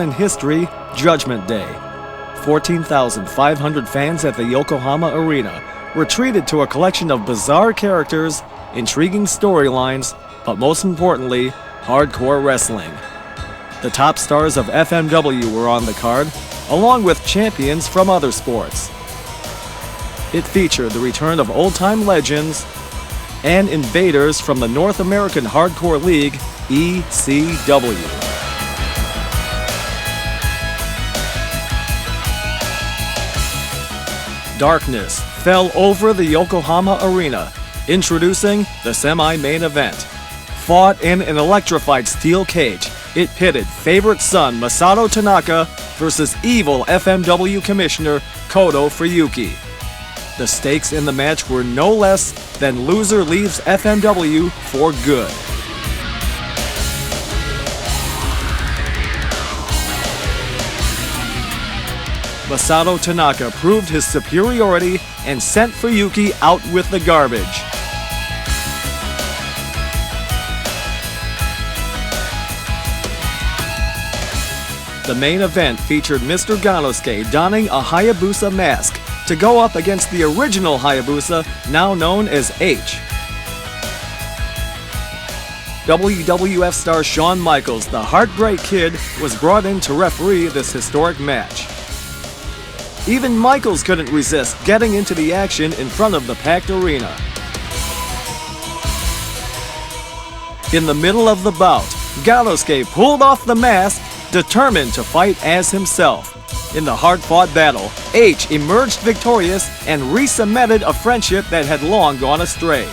in history, Judgment Day. 14,500 fans at the Yokohama Arena were treated to a collection of bizarre characters, intriguing storylines, but most importantly, hardcore wrestling. The top stars of FMW were on the card, along with champions from other sports. It featured the return of old-time legends and invaders from the North American Hardcore League, ECW. Darkness fell over the Yokohama Arena, introducing the semi-main event. Fought in an electrified steel cage, it pitted favorite son Masato Tanaka versus evil FMW Commissioner Kodo Fuyuki. The stakes in the match were no less than loser leaves FMW for good. Masato Tanaka proved his superiority and sent Fuyuki out with the garbage. The main event featured Mr. Ganosuke donning a Hayabusa mask to go up against the original Hayabusa, now known as H. WWF star Shawn Michaels, the Heartbreak Kid, was brought in to referee this historic match. Even Michaels couldn't resist getting into the action in front of the packed arena. In the middle of the bout, Ganosuke pulled off the mask, determined to fight as himself. In the hard-fought battle, H emerged victorious and re-cemented a friendship that had long gone astray.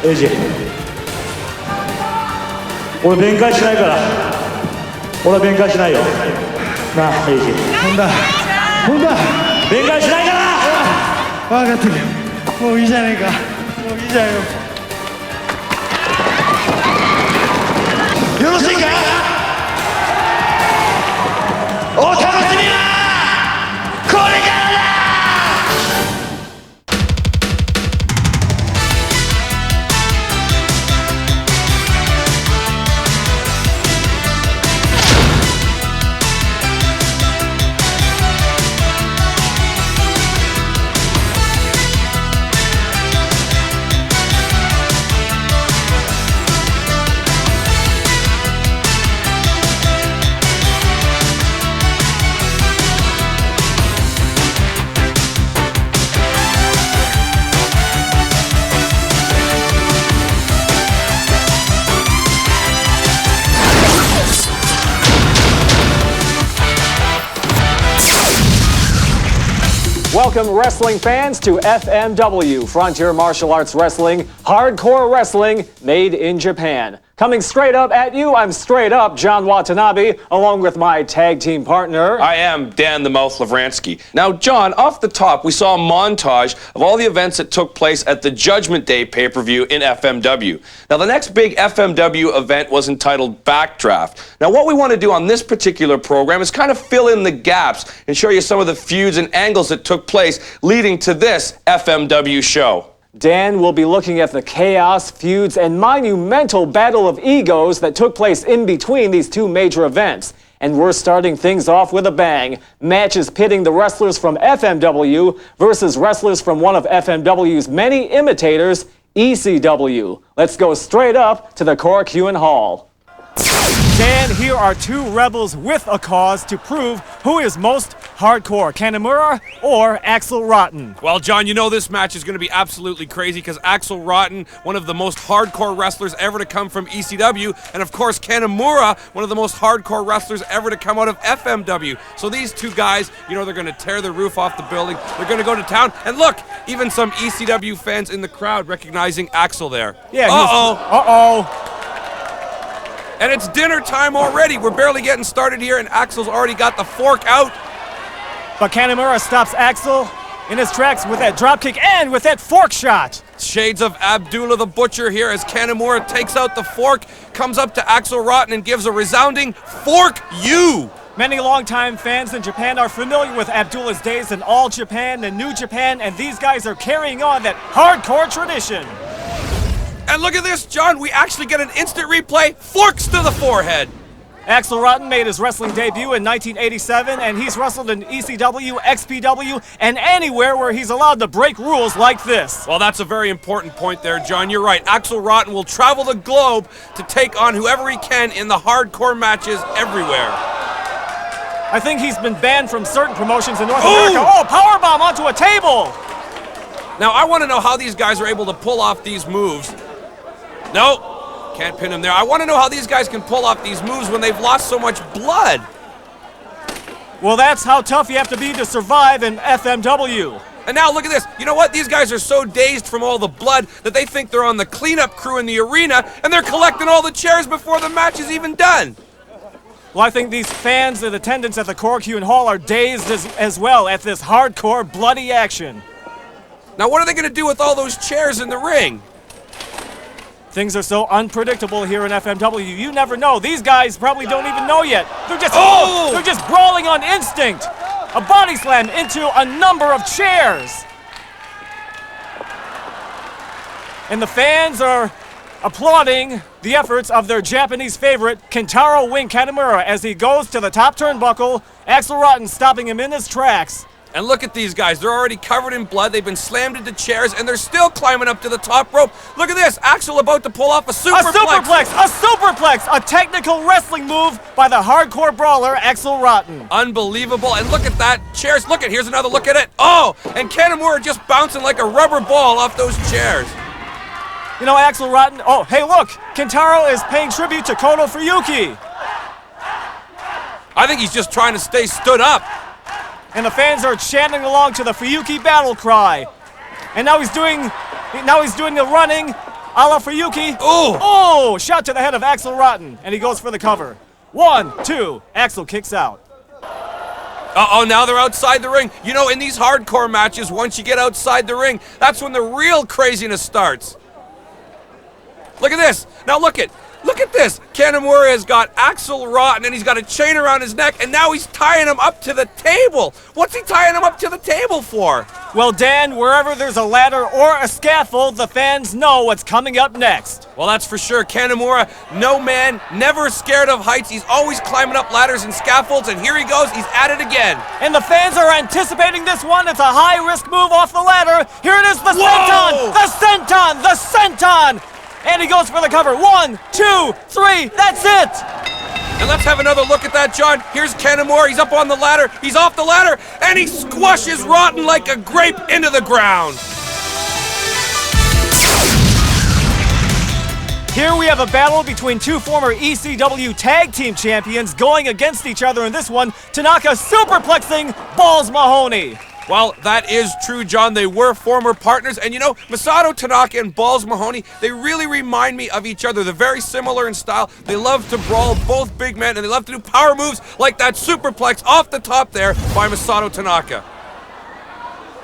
AJ、俺弁解しないから。俺は弁解しないよ。なあ、AJ。本田。弁解しないから。分かってるよ。もういいじゃねえか。もういいじゃんよ。よろしいか。お楽しみはこれからだ。Welcome wrestling fans to FMW, Frontier Martial Arts Wrestling, hardcore wrestling made in Japan. Coming straight up at you, I'm straight up John Watanabe, along with my tag team partner. I am Dan the Mouth Lavransky. Now, John, off the top, we saw a montage of all the events that took place at the Judgment Day pay-per-view in FMW. Now, the next big FMW event was entitled Backdraft. Now, what we want to do on this particular program is kind of fill in the gaps and show you some of the feuds and angles that took place leading to this FMW show. Dan will be looking at the chaos, feuds, and monumental battle of egos that took place in between these two major events. And we're starting things off with a bang. Matches pitting the wrestlers from FMW versus wrestlers from one of FMW's many imitators, ECW. Let's go straight up to the Korakuen Hall. Dan, here are two rebels with a cause to prove who is most hardcore, Kanemaru or Axel Rotten. Well, John, you know this match is going to be absolutely crazy because Axel Rotten, one of the most hardcore wrestlers ever to come from ECW, and of course Kanemaru, one of the most hardcore wrestlers ever to come out of FMW. So these two guys, you know, they're going to tear the roof off the building. They're going to go to town. And look, even some ECW fans in the crowd recognizing Axel there. Yeah. Uh-oh. And it's dinner time already. We're barely getting started here, and Axel's already got the fork out. But Kanemaru stops Axel in his tracks with that dropkick and with that fork shot. Shades of Abdullah the Butcher here as Kanemaru takes out the fork, comes up to Axel Rotten and gives a resounding fork you. Many longtime fans in Japan are familiar with Abdullah's days in All Japan and New Japan, and these guys are carrying on that hardcore tradition. And look at this, John. We actually get an instant replay. Forks to the forehead. Axel Rotten made his wrestling debut in 1987, and he's wrestled in ECW, XPW, and anywhere where he's allowed to break rules like this. Well, that's a very important point there, John. You're right. Axel Rotten will travel the globe to take on whoever he can in the hardcore matches everywhere. I think he's been banned from certain promotions in North America. Oh, powerbomb onto a table! Now, I want to know how these guys are able to pull off these moves. No. Can't pin him there. I want to know how these guys can pull off these moves when they've lost so much blood. Well, that's how tough you have to be to survive in FMW. And now look at this. You know what? These guys are so dazed from all the blood that they think they're on the cleanup crew in the arena, and they're collecting all the chairs before the match is even done. Well, I think these fans in attendance at the Cork-Hewin Hall are dazed as well at this hardcore, bloody action. Now, what are they going to do with all those chairs in the ring? Things are so unpredictable here in FMW. You never know. These guys probably don't even know yet. They're just brawling on instinct. A body slam into a number of chairs. And the fans are applauding the efforts of their Japanese favorite, Kentaro Wing Kanemura, as he goes to the top turnbuckle. Axel Rotten stopping him in his tracks. And look at these guys. They're already covered in blood. They've been slammed into chairs, and they're still climbing up to the top rope. Look at this. Axel about to pull off a superplex. A superplex! A technical wrestling move by the hardcore brawler, Axel Rotten. Unbelievable. And look at that. Chairs. Look at, here's another look at it. Oh, and Kanemura just bouncing like a rubber ball off those chairs. You know, Axel Rotten, oh, hey, look. Kentaro is paying tribute to Koto Fuyuki. I think he's just trying to stay stood up. And the fans are chanting along to the Fuyuki battle cry. And now he's doing the running a la Fuyuki. Ooh! Oh, shot to the head of Axel Rotten, and he goes for the cover. 1, 2, Axel kicks out. Uh-oh, now they're outside the ring. You know, in these hardcore matches, once you get outside the ring, that's when the real craziness starts. Look at this. Now look at this. Kanemura has got Axel Rotten, and he's got a chain around his neck, and now he's tying him up to the table. What's he tying him up to the table for? Well, Dan, wherever there's a ladder or a scaffold, the fans know what's coming up next. Well, that's for sure. Kanemura, no man, never scared of heights. He's always climbing up ladders and scaffolds, and here he goes. He's at it again. And the fans are anticipating this one. It's a high-risk move off the ladder. Here it is, the senton! The senton! The senton! And he goes for the cover. 1, 2, 3. That's it. And let's have another look at that, John. Here's Kanemura. He's up on the ladder. He's off the ladder. And he squashes Rotten like a grape into the ground. Here we have a battle between two former ECW tag team champions going against each other in this one. Tanaka superplexing Balls Mahoney. Well, that is true, John. They were former partners. And you know, Masato Tanaka and Balls Mahoney, they really remind me of each other. They're very similar in style. They love to brawl, both big men, and they love to do power moves like that superplex off the top there by Masato Tanaka.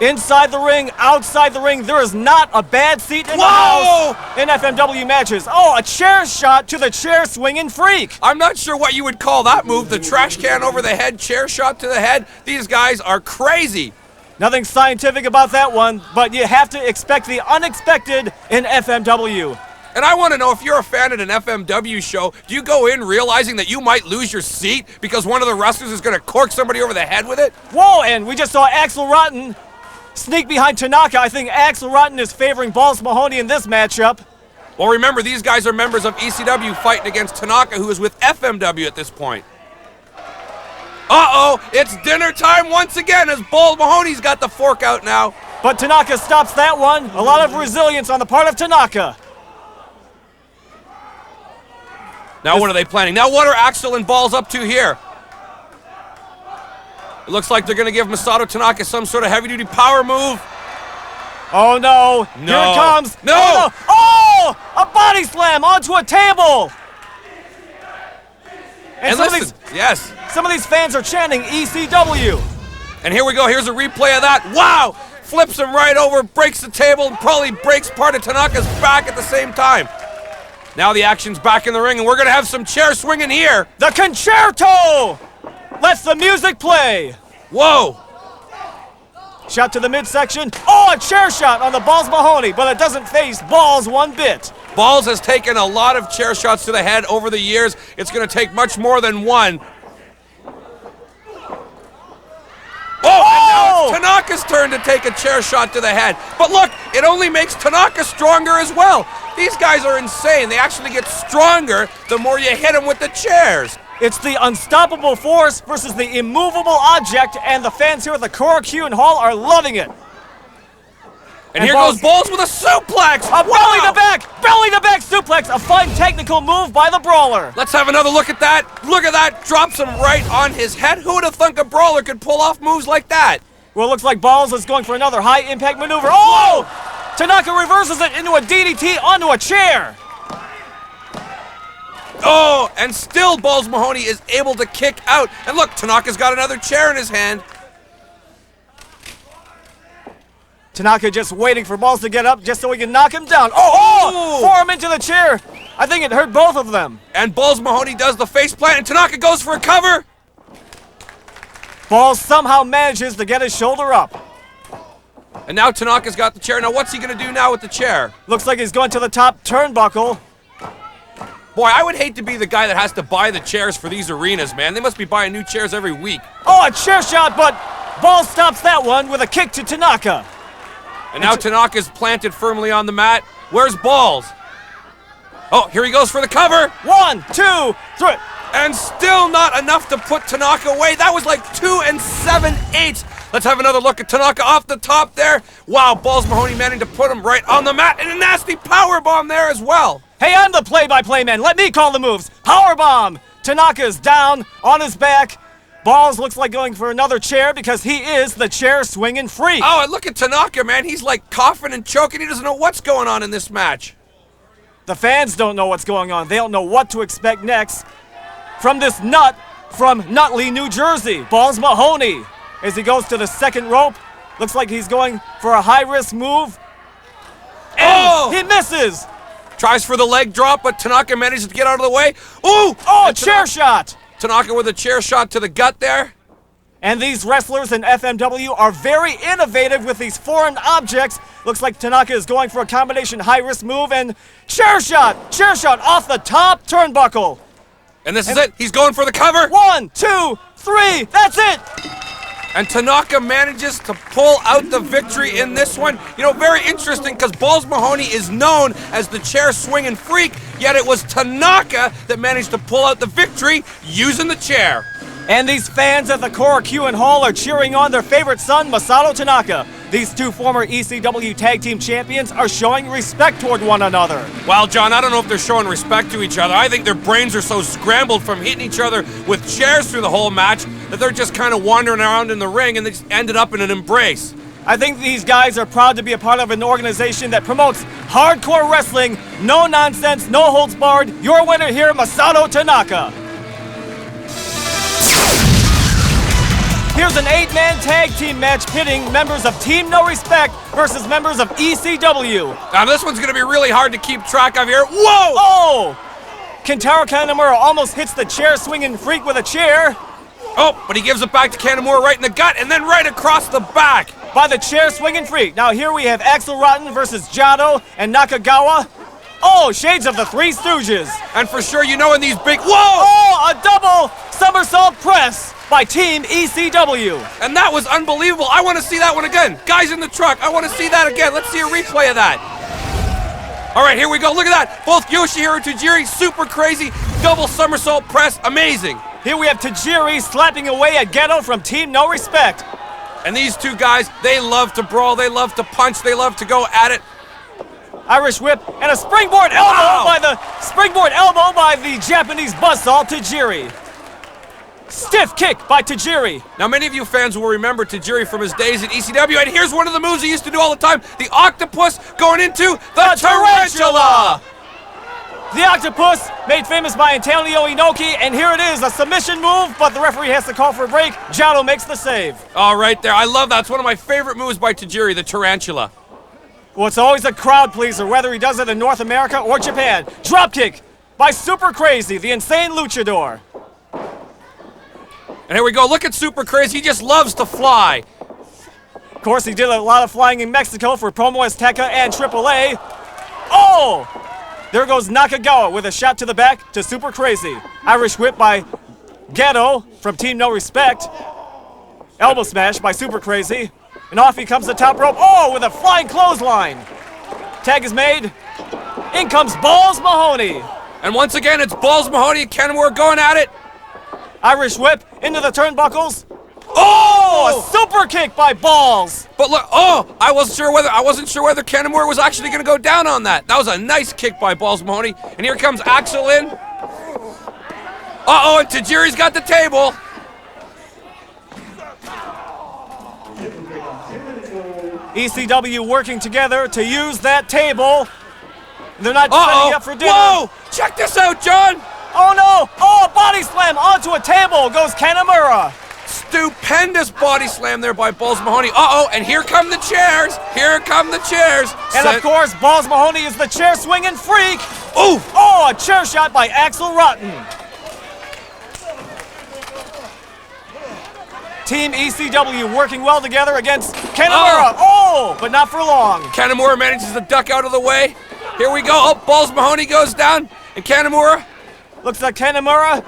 Inside the ring, outside the ring, there is not a bad seat in the house in FMW matches. Oh, a chair shot to the chair swinging freak. I'm not sure what you would call that move. The trash can over the head, chair shot to the head. These guys are crazy. Nothing scientific about that one, but you have to expect the unexpected in FMW. And I want to know, if you're a fan at an FMW show, do you go in realizing that you might lose your seat because one of the wrestlers is going to cork somebody over the head with it? Whoa, and we just saw Axel Rotten sneak behind Tanaka. I think Axel Rotten is favoring Balls Mahoney in this matchup. Well, remember, these guys are members of ECW fighting against Tanaka, who is with FMW at this point. Uh-oh, it's dinner time once again as Balls Mahoney's got the fork out now. But Tanaka stops that one. A lot of resilience on the part of Tanaka. Now what are they planning? Now what are Axel and Balls up to here? It looks like they're going to give Masato Tanaka some sort of heavy-duty power move. Oh, no. No. Here it comes. No. Oh, no. Oh, a body slam onto a table. And some of these fans are chanting ECW. And here we go. Here's a replay of that. Wow! Flips him right over, breaks the table, and probably breaks part of Tanaka's back at the same time. Now the action's back in the ring, and we're going to have some chair swinging here. The concerto! Let's the music play. Whoa! Shot to the midsection. Oh, a chair shot on the Balls Mahoney, but it doesn't phase Balls one bit. Balls has taken a lot of chair shots to the head over the years. It's going to take much more than one. Oh, and now it's Tanaka's turn to take a chair shot to the head. But look, it only makes Tanaka stronger as well. These guys are insane. They actually get stronger the more you hit them with the chairs. It's the unstoppable force versus the immovable object, and the fans here at the Korakuen Hall are loving it. And here goes Balls with a suplex! A belly to back suplex, a fine technical move by the Brawler. Let's have another look at that. Look at that, drops him right on his head. Who would have thunk a Brawler could pull off moves like that? Well, it looks like Balls is going for another high impact maneuver. Oh! Tanaka reverses it into a DDT onto a chair. Oh, and still Balls Mahoney is able to kick out. And look, Tanaka's got another chair in his hand. Tanaka just waiting for Balls to get up just so he can knock him down. Oh! Forearm into the chair. I think it hurt both of them. And Balls Mahoney does the face plant, and Tanaka goes for a cover. Balls somehow manages to get his shoulder up. And now Tanaka's got the chair. Now what's he going to do now with the chair? Looks like he's going to the top turnbuckle. Boy, I would hate to be the guy that has to buy the chairs for these arenas, man. They must be buying new chairs every week. Oh, a chair shot, but Balls stops that one with a kick to Tanaka. And now Tanaka's planted firmly on the mat. Where's Balls? Oh, here he goes for the cover. 1, 2, 3. And still not enough to put Tanaka away. That was like 2 7/8. Let's have another look at Tanaka off the top there. Wow, Balls Mahoney managed to put him right on the mat, and a nasty power bomb there as well. Hey, I'm the play-by-play man. Let me call the moves. Powerbomb. Tanaka's down on his back. Balls looks like going for another chair because he is the chair swinging freak. Oh, and look at Tanaka, man. He's like coughing and choking. He doesn't know what's going on in this match. The fans don't know what's going on. They don't know what to expect next from this nut from Nutley, New Jersey. Balls Mahoney as he goes to the second rope. Looks like he's going for a high-risk move. And he misses. Tries for the leg drop, but Tanaka manages to get out of the way. Ooh! Oh, chair shot! Tanaka with a chair shot to the gut there. And these wrestlers in FMW are very innovative with these foreign objects. Looks like Tanaka is going for a combination high-risk move and chair shot off the top turnbuckle. And this is it. He's going for the cover. 1, 2, 3. That's it. And Tanaka manages to pull out the victory in this one. You know, very interesting because Balls Mahoney is known as the chair swinging freak, yet it was Tanaka that managed to pull out the victory using the chair. And these fans at the Korakuen Hall are cheering on their favorite son, Masato Tanaka. These two former ECW Tag Team Champions are showing respect toward one another. Well, John, I don't know if they're showing respect to each other. I think their brains are so scrambled from hitting each other with chairs through the whole match that they're just kind of wandering around in the ring and they just ended up in an embrace. I think these guys are proud to be a part of an organization that promotes hardcore wrestling, no nonsense, no holds barred. Your winner here, Masato Tanaka. Here's an 8-man tag team match pitting members of Team No Respect versus members of ECW. Now this one's going to be really hard to keep track of here. Whoa! Oh! Kentaro Kanemaru almost hits the chair swinging freak with a chair. Oh, but he gives it back to Kanemaru right in the gut and then right across the back. By the chair swinging freak. Now here we have Axel Rotten versus Jado and Nakagawa. Oh, shades of the Three Stooges. And for sure, you know in these big... Whoa! Oh, a double somersault press by Team ECW. And that was unbelievable. I want to see that one again. Guys in the truck, I want to see that again. Let's see a replay of that. All right, here we go. Look at that. Both Yoshihiro Tajiri, super crazy. Double somersault press, amazing. Here we have Tajiri slapping away at Geto from Team No Respect. And these two guys, they love to brawl, they love to punch, they love to go at it. Irish whip and a springboard elbow by the Japanese buzzsaw Tajiri. Stiff kick by Tajiri. Now, many of you fans will remember Tajiri from his days at ECW, and here's one of the moves he used to do all the time. The octopus going into the tarantula. The octopus, made famous by Antonio Inoki, and here it is, a submission move, but the referee has to call for a break. Jado makes the save. All right there, I love that. It's one of my favorite moves by Tajiri, the tarantula. Well, it's always a crowd pleaser, whether he does it in North America or Japan. Dropkick by Super Crazy, the insane luchador. And here we go. Look at Super Crazy. He just loves to fly. Of course, he did a lot of flying in Mexico for Promo Azteca and AAA. Oh! There goes Nakagawa with a shot to the back to Super Crazy. Irish whip by Ghetto from Team No Respect. Elbow smash by Super Crazy. And off he comes the top rope. Oh, with a flying clothesline. Tag is made. In comes Balls Mahoney. And once again, it's Balls Mahoney and Kanemaru going at it. Irish whip into the turnbuckles. Oh, a super kick by Balls. But look, I wasn't sure whether Kanemaru was actually going to go down on that. That was a nice kick by Balls Mahoney. And here comes Axel in. And Tajiri's got the table. ECW working together to use that table. They're not setting up for dinner. Whoa! Check this out, John. Oh no! Oh, body slam onto a table goes Kanemaru. Stupendous body slam there by Balls Mahoney. And here come the chairs. Here come the chairs. And of course, Balls Mahoney is the chair swinging freak. Ooh! Oh, a chair shot by Axel Rotten. Team ECW working well together against Kanemaru. But not for long. Kanemaru manages to duck out of the way. Here we go. Balls Mahoney goes down. And Kanemaru. Looks like Kanemaru.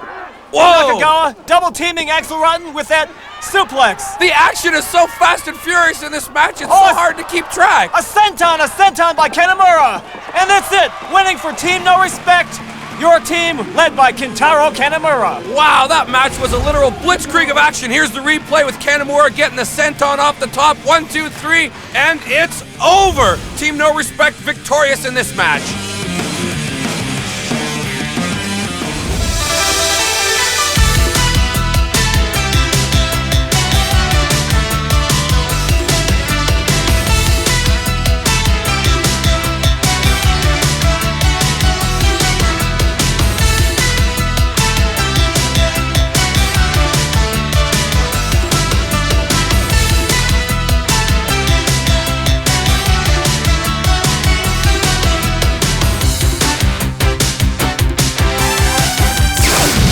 Whoa! Nakagawa double teaming Axel Rotten with that suplex. The action is so fast and furious in this match, it's so hard to keep track. A senton by Kanemaru. And that's it. Winning for Team No Respect. Your team led by Kentaro Kanemaru. Wow, that match was a literal blitzkrieg of action. Here's the replay with Kanemaru getting the senton off the top. 1, 2, 3, and it's over. Team No Respect victorious in this match.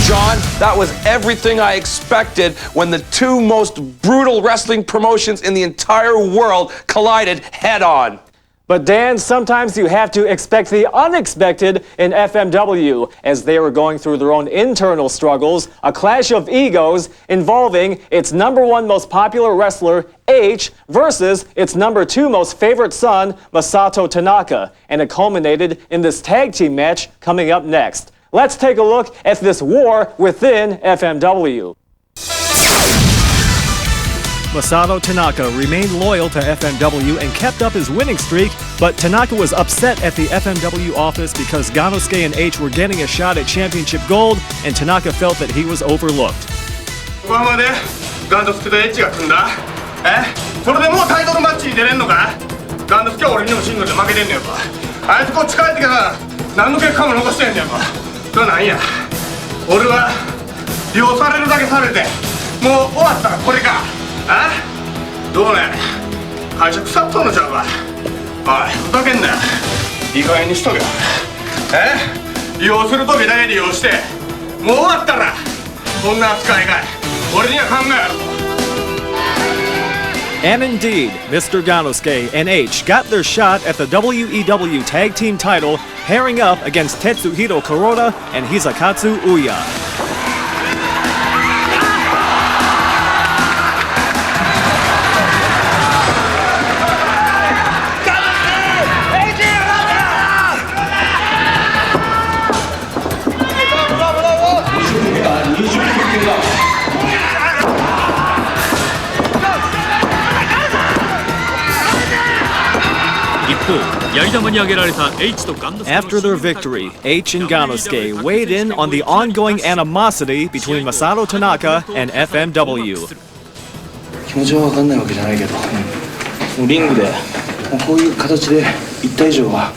John, that was everything I expected when the two most brutal wrestling promotions in the entire world collided head-on. But Dan, sometimes you have to expect the unexpected in FMW as they were going through their own internal struggles, a clash of egos involving its #1 most popular wrestler, H, versus its #2 most favorite son, Masato Tanaka, and it culminated in this tag team match coming up next. Let's take a look at this war within FMW. Masato Tanaka remained loyal to FMW and kept up his winning streak, but Tanaka was upset at the FMW office because Ganosuke and H were getting a shot at championship gold, and Tanaka felt that he was overlooked. ここまでガンドスケとエッジが組んだそれでもうタイトルマッチに出れんのかガンドスケは俺にもシングルで負けてんねんかあいつこっち帰ってきたら何の結果も残してんねんかそれは何や俺は利用されるだけされてもう終わったらこれかどうね会社腐っとんのちゃうかおいふざけんなよいい加減にしとけよ利用する時だけ利用してもう終わったらこんな扱いが俺には考えあるぞ And indeed, Mr. Ganosuke and H got their shot at the WEW Tag Team title, pairing up against Tetsuhiro Kuroda and Hisakatsu Uya. After their victory, H and Ganosuke weighed in on the ongoing animosity between Masato Tanaka and FMW. 気持ちは分かんないわけじゃないけど、もうリングでもうこういう形で言った以上は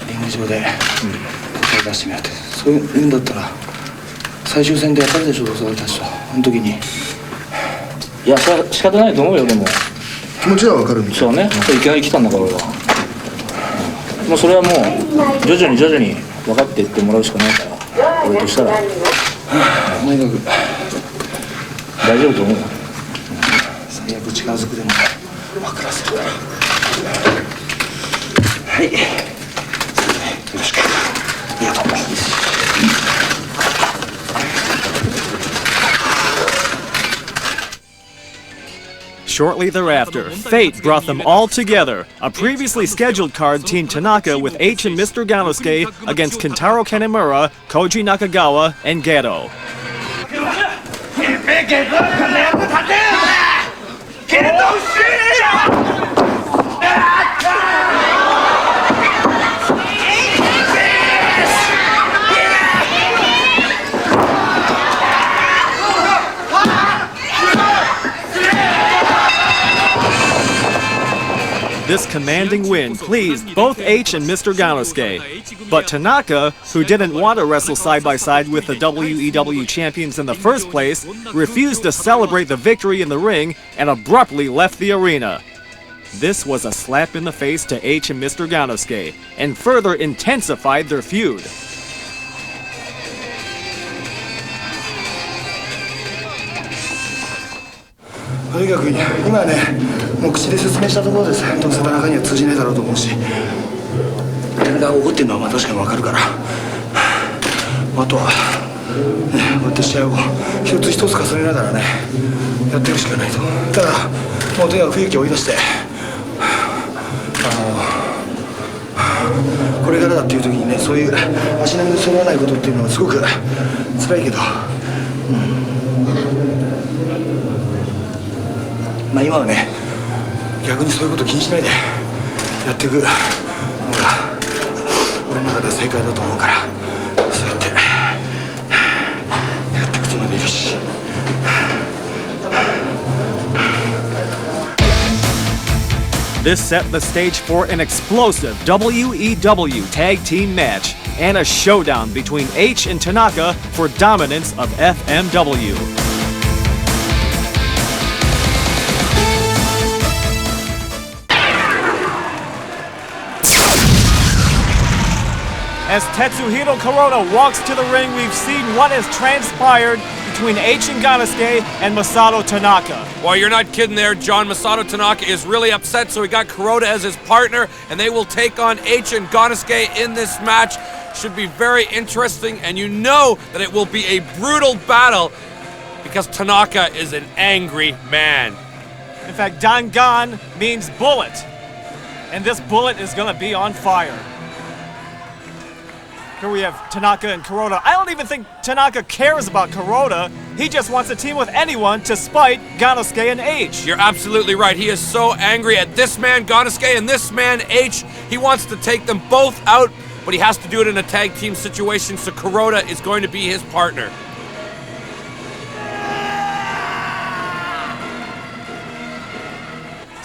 リング上で答え出してみようって、そういうんだったら最終戦でやったでしょ、それたちとあの時に。いや、仕方ないと思うよ。でも気持ちは分かるみたいな。そうね、いきなり来たんだから俺は。もうそれはもう徐々に分かっていってもらうしかないから、俺としたらとにかく大丈夫と思うよ。最悪近づくでも分からせるから。はい。よろしく。ありがとう。Shortly thereafter, fate brought them all together. A previously scheduled card, Team Tanaka with H and Mr. Ganosuke against Kentaro Kanemura, Koji Nakagawa, and Geto. This commanding win pleased both H and Mr. Ganosuke. But Tanaka, who didn't want to wrestle side by side with the WEW champions in the first place, refused to celebrate the victory in the ring and abruptly left the arena. This was a slap in the face to H and Mr. Ganosuke, and further intensified their feud. とにかく今はね、もう口で説明したところです。どうせ田中には通じねえだろうと思うし、田中が怒ってるのはまあ確かに分かるから、あとは、ね、こうやって試合を一つ一つ重ねながらね、やっていくしかないと。ただ、もうとにかく雰囲気を追い出して、これからだっていう時にね、そういう足並みの揃わないことっていうのはすごく辛いけど、まあ今はね、逆にそういうこと気にしないでやっていくのが俺の中では正解だと思うから、そうやってやっていくつもりでいるし。This set the stage for an explosive WEW tag team match and a showdown between H and Tanaka for dominance of FMW. As Tetsuhiro Kuroda walks to the ring, we've seen what has transpired between H and Ganosuke and Masato Tanaka. Well, you're not kidding there, John. Masato Tanaka is really upset, so he got Kuroda as his partner, and they will take on H and Ganosuke in this match. Should be very interesting, and you know that it will be a brutal battle because Tanaka is an angry man. In fact, Dangan means bullet, and this bullet is gonna be on fire. Here we have Tanaka and Kuroda. I don't even think Tanaka cares about Kuroda. He just wants to team with anyone to spite Ganosuke and H. You're absolutely right. He is so angry at this man, Ganosuke, and this man, H. He wants to take them both out, but he has to do it in a tag team situation, so Kuroda is going to be his partner.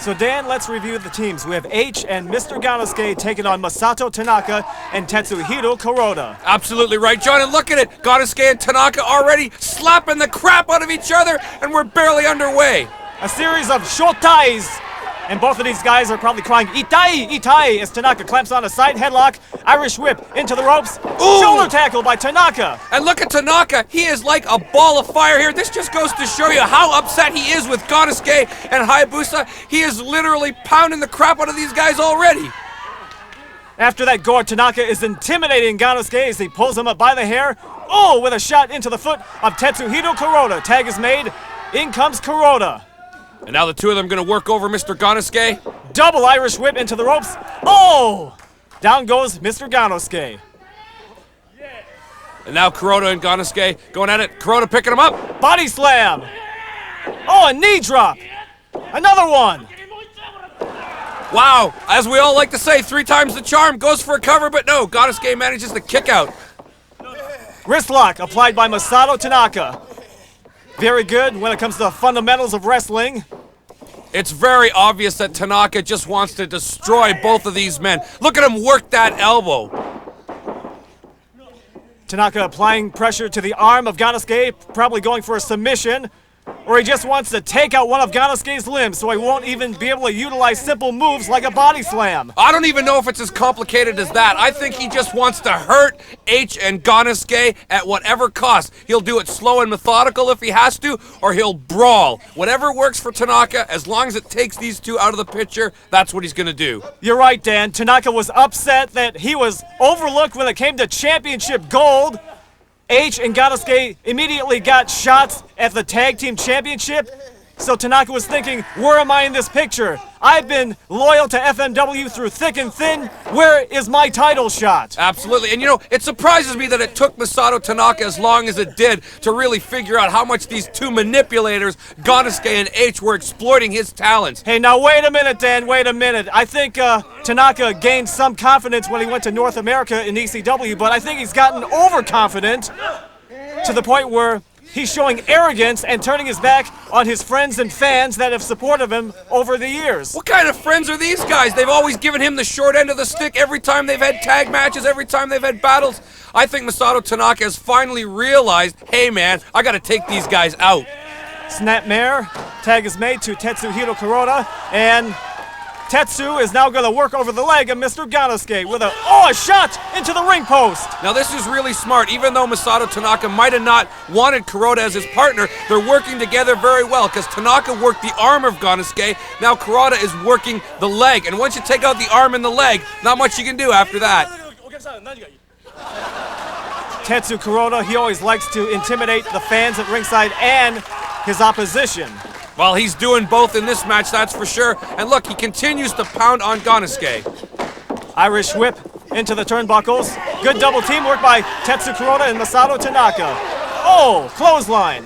So Dan, let's review the teams. We have H and Mr. Ganosuke taking on Masato Tanaka and Tetsuhiro Kuroda. Absolutely right, John, and look at it. Ganosuke and Tanaka already slapping the crap out of each other, and we're barely underway. A series of shotais, and both of these guys are probably crying "Itai, Itai" as Tanaka clamps on a side headlock, Irish whip into the ropes, Ooh. Shoulder tackle by Tanaka. And look at Tanaka. He is like a ball of fire here. This just goes to show you how upset he is with Ganosuke and Hayabusa. He is literally pounding the crap out of these guys already. After that gore, Tanaka is intimidating Ganosuke as he pulls him up by the hair. Oh, with a shot into the foot of Tetsuhiro Kuroda. Tag is made. In comes Kuroda. And now the two of them going to work over Mr. Ganosuke. Double Irish whip into the ropes. Oh! Down goes Mr. Ganosuke. And now Kuroda and Ganosuke going at it. Kuroda picking him up. Body slam. Oh, a knee drop. Another one. Wow. As we all like to say, 3 times the charm. Goes for a cover, but no. Ganosuke manages to kick out. Wrist lock applied by Masato Tanaka. Very good when it comes to the fundamentals of wrestling. It's very obvious that Tanaka just wants to destroy both of these men. Look at him work that elbow. Tanaka applying pressure to the arm of Ganosuke, probably going for a submission. or he just wants to take out one of Ganosuke's limbs so he won't even be able to utilize simple moves like a body slam. I don't even know if it's as complicated as that. I think he just wants to hurt H and Ganosuke at whatever cost. He'll do it slow and methodical if he has to, or he'll brawl. Whatever works for Tanaka, as long as it takes these two out of the picture, that's what he's going to do. You're right, Dan. Tanaka was upset that he was overlooked when it came to championship gold. H and Ganosuke immediately got shots at the tag team championship. So Tanaka was thinking, where am I in this picture? I've been loyal to FMW through thick and thin. Where is my title shot? Absolutely. And you know, it surprises me that it took Masato Tanaka as long as it did to really figure out how much these two manipulators, Ganosuke and H, were exploiting his talents. Hey, now wait a minute, Dan, wait a minute. I think Tanaka gained some confidence when he went to North America in ECW, but I think he's gotten overconfident to the point where he's showing arrogance and turning his back on his friends and fans that have supported him over the years. What kind of friends are these guys? They've always given him the short end of the stick every time they've had tag matches, every time they've had battles. I think Masato Tanaka has finally realized, hey man, I gotta take these guys out. Snapmare, tag is made to Tetsuhiro Kuroda, and Tetsu is now going to work over the leg of Mr. Ganosuke with a shot into the ring post. Now this is really smart. Even though Masato Tanaka might have not wanted Kuroda as his partner, they're working together very well because Tanaka worked the arm of Ganosuke. Now Kuroda is working the leg. And once you take out the arm and the leg, not much you can do after that. Tetsu Kuroda, he always likes to intimidate the fans at ringside and his opposition. Well, he's doing both in this match, that's for sure. And look, he continues to pound on Ganosuke. Irish whip into the turnbuckles. Good double teamwork by Tetsu Kuroda and Masato Tanaka. Oh, clothesline.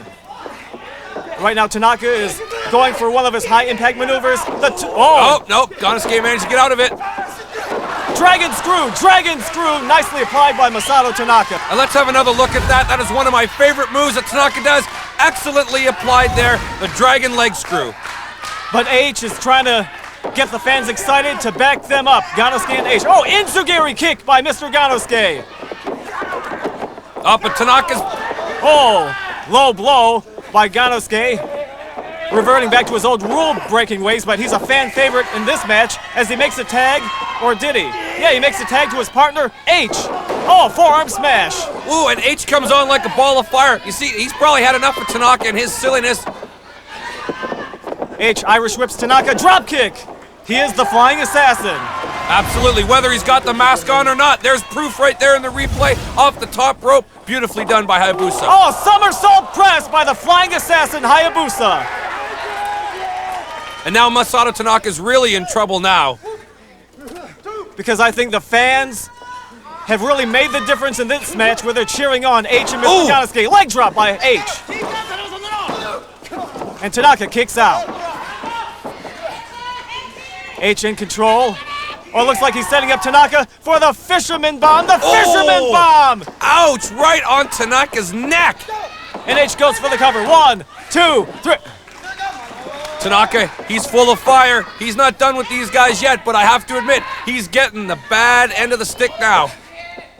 Right now, Tanaka is going for one of his high-impact maneuvers. Oh, no, Ganosuke managed to get out of it. Dragon screw, nicely applied by Masato Tanaka. And let's have another look at that. That is one of my favorite moves that Tanaka does. Excellently applied there, the dragon leg screw. But H is trying to get the fans excited to back them up. Ganosuke and H. Oh, Enzugiri kick by Mr. Ganosuke. Up at Tanaka's. Oh, low blow by Ganosuke. Reverting back to his old rule-breaking ways, but he's a fan favorite in this match as he makes a tag, or did he? Yeah, he makes a tag to his partner, H. Oh, forearm smash. Ooh, and H comes on like a ball of fire. You see, he's probably had enough of Tanaka and his silliness. H Irish whips Tanaka, drop kick. He is the flying assassin. Absolutely, whether he's got the mask on or not, there's proof right there in the replay off the top rope. Beautifully done by Hayabusa. Oh, somersault press by the flying assassin, Hayabusa. And now Masato Tanaka's really in trouble now. Because I think the fans have really made the difference in this match where they're cheering on H and Mr. Ganosuke. Leg drop by H. And Tanaka kicks out. H in control. Oh, it looks like he's setting up Tanaka for the Fisherman Bomb. The Fisherman Bomb! Ouch, right on Tanaka's neck. And H goes for the cover. 1, 2, 3. Tanaka, he's full of fire. He's not done with these guys yet, but I have to admit, he's getting the bad end of the stick now.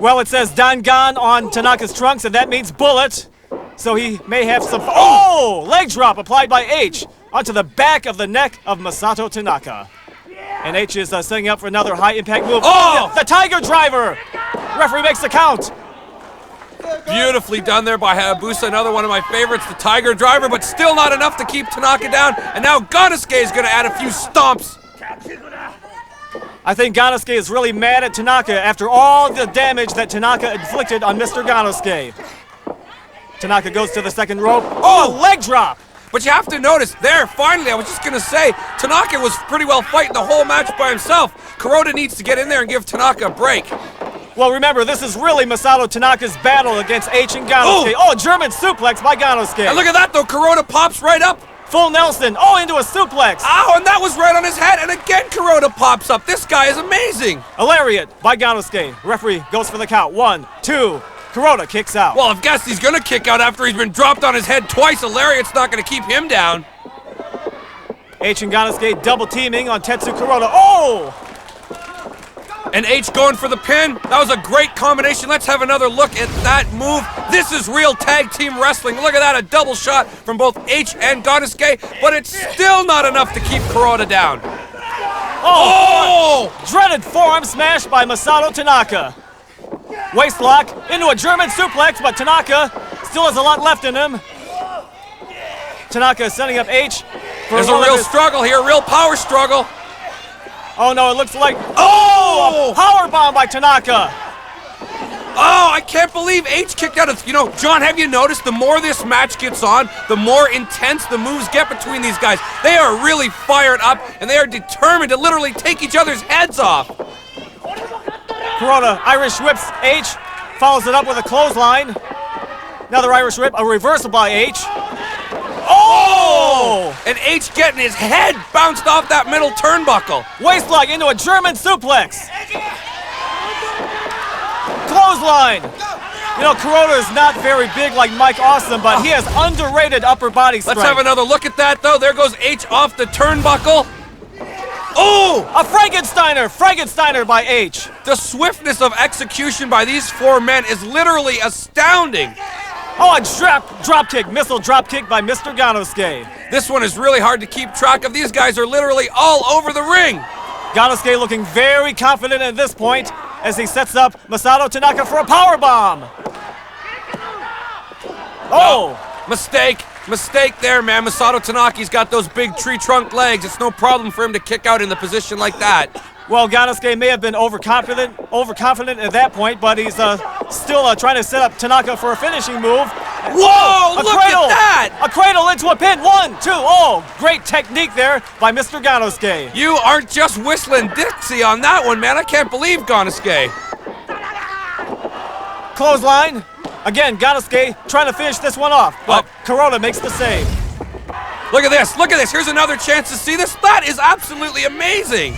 Well, it says Dangan on Tanaka's trunks, and that means bullet. So he may have some... Oh! Leg drop applied by H onto the back of the neck of Masato Tanaka. And H is setting up for another high-impact move. Oh! The Tiger Driver! Referee makes the count. Beautifully done there by Hayabusa, another one of my favorites, the Tiger Driver, but still not enough to keep Tanaka down. And now Ganosuke is going to add a few stomps. I think Ganosuke is really mad at Tanaka after all the damage that Tanaka inflicted on Mr. Ganosuke. Tanaka goes to the second rope. Oh, leg drop! But you have to notice, there, finally, I was just going to say, Tanaka was pretty well fighting the whole match by himself. Kuroda needs to get in there and give Tanaka a break. Well, remember, this is really Masato Tanaka's battle against H and Ganosuke. Oh, German suplex by Ganosuke. And look at that, though. Kuroda pops right up. Full Nelson. Oh, into a suplex. Ow, and that was right on his head. And again, Kuroda pops up. This guy is amazing. A lariat by Ganosuke. Referee goes for the count. 1, 2. Kuroda kicks out. Well, I guess he's going to kick out after he's been dropped on his head twice. A lariat's not going to keep him down. H and Ganosuke double teaming on Tetsu Kuroda. Oh! And H going for the pin. That was a great combination. Let's have another look at that move. This is real tag team wrestling. Look at that, a double shot from both H and Gonosuke, but it's still not enough to keep Kuroda down. Oh! Dreaded forearm smash by Masato Tanaka. Waist lock into a German suplex, but Tanaka still has a lot left in him. Tanaka is setting up H. There's a real struggle here, real power struggle. Oh no, it looks like, a power bomb by Tanaka. Oh, I can't believe H kicked out of, John, have you noticed the more this match gets on, the more intense the moves get between these guys. They are really fired up, and they are determined to literally take each other's heads off. Kuroda Irish whips H, follows it up with a clothesline. Another Irish whip, a reversal by H. Oh! And H getting his head bounced off that middle turnbuckle. Waistlock into a German suplex. Clothesline. Kuroda is not very big like Mike Awesome, but he has underrated upper body strength. Let's have another look at that, though. There goes H off the turnbuckle. Oh! A Frankensteiner by H. The swiftness of execution by these four men is literally astounding. Oh, a drop kick, missile drop kick by Mr. Ganosuke. This one is really hard to keep track of. These guys are literally all over the ring. Ganosuke looking very confident at this point as he sets up Masato Tanaka for a power bomb. Oh! Mistake there, man. Masato Tanaka's got those big tree trunk legs. It's no problem for him to kick out in the position like that. Well, Ganosuke may have been overconfident at that point, but he's still trying to set up Tanaka for a finishing move. Whoa, look at that! A cradle into a pin, 1, 2, oh, great technique there by Mr. Ganosuke. You aren't just whistling Dixie on that one, man. I can't believe Ganosuke. Clothesline. Again, Ganosuke trying to finish this one off, but Kuroda makes the save. Look at this, here's another chance to see this. That is absolutely amazing.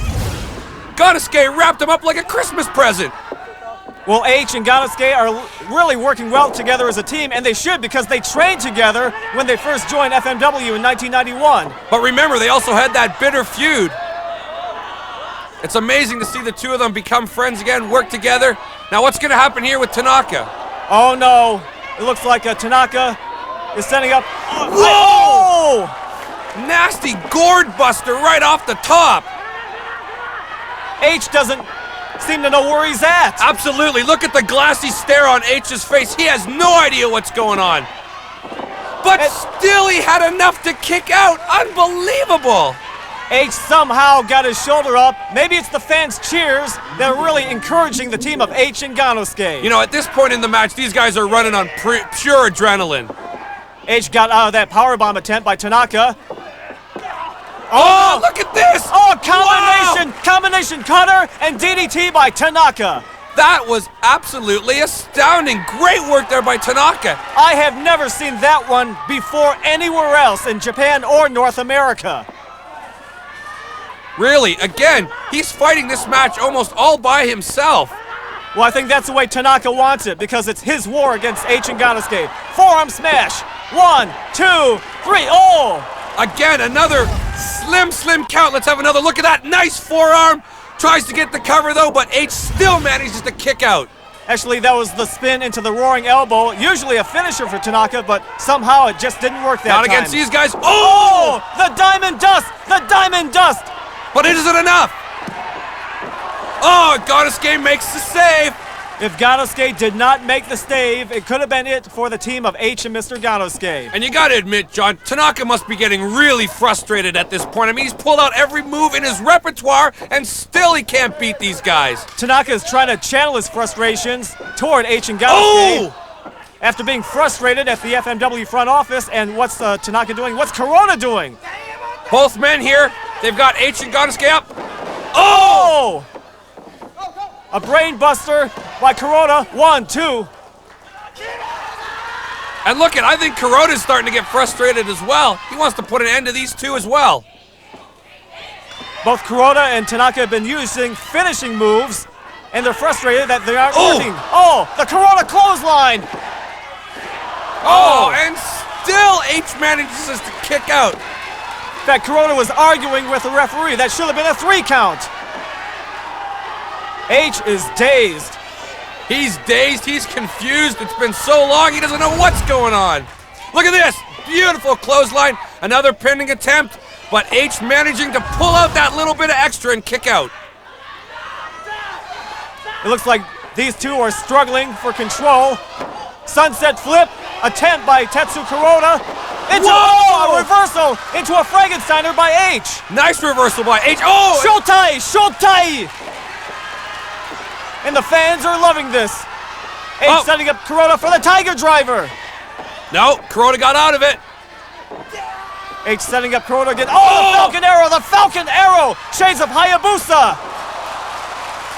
Ganosuke wrapped him up like a Christmas present. Well, H and Ganosuke are really working well together as a team, and they should because they trained together when they first joined FMW in 1991. But remember, they also had that bitter feud. It's amazing to see the two of them become friends again, work together. Now what's going to happen here with Tanaka? Oh no, it looks like Tanaka is setting up. Whoa! Nasty gourd buster right off the top. H doesn't seem to know where he's at. Absolutely, look at the glassy stare on H's face. He has no idea what's going on. But still he had enough to kick out. Unbelievable. H somehow got his shoulder up. Maybe it's the fans' cheers that are really encouraging the team of H and Ganosuke. At this point in the match, these guys are running on pure adrenaline. H got out of that powerbomb attempt by Tanaka. Oh, look at this! Oh, combination cutter and DDT by Tanaka. That was absolutely astounding. Great work there by Tanaka. I have never seen that one before anywhere else in Japan or North America. Really, again, he's fighting this match almost all by himself. Well, I think that's the way Tanaka wants it because it's his war against H and Ganosuke. Forearm smash. 1, 2, 3. Oh! Again, another slim count. Let's have another look at that. Nice forearm. Tries to get the cover though, but H still manages to kick out. Actually, that was the spin into the roaring elbow. Usually a finisher for Tanaka, but somehow it just didn't work that time. Not against these guys. Oh! The diamond dust! The diamond dust! But it isn't enough. Oh, Ganosuke makes the save. If Ganosuke did not make the save, it could have been it for the team of H and Mr. Ganosuke. And you gotta admit, John, Tanaka must be getting really frustrated at this point. I mean, he's pulled out every move in his repertoire, and still he can't beat these guys. Tanaka is trying to channel his frustrations toward H and Ganosuke. Oh! After being frustrated at the FMW front office, and what's Tanaka doing? What's Kuroda doing? Both men here, they've got H and Ganosuke up. Oh! A brain buster by Kuroda. 1, 2. And look I think Kuroda's starting to get frustrated as well. He wants to put an end to these two as well. Both Kuroda and Tanaka have been using finishing moves, and they're frustrated that they aren't working. Oh, the Kuroda clothesline. Oh, and still H manages to kick out. In fact, Kuroda was arguing with the referee. That should have been a 3 count. H is dazed. He's dazed, he's confused, it's been so long he doesn't know what's going on. Look at this, beautiful clothesline, another pinning attempt, but H managing to pull out that little bit of extra and kick out. It looks like these two are struggling for control. Sunset flip, attempt by Tetsu Kuroda. Into a reversal into a Frankensteiner by H. Nice reversal by H. Oh! Shotai! Shotai! And the fans are loving this. H setting up Kuroda for the Tiger Driver. No, Kuroda got out of it. H setting up Kuroda again. Oh, the Falcon Arrow! The Falcon Arrow! Shades of Hayabusa!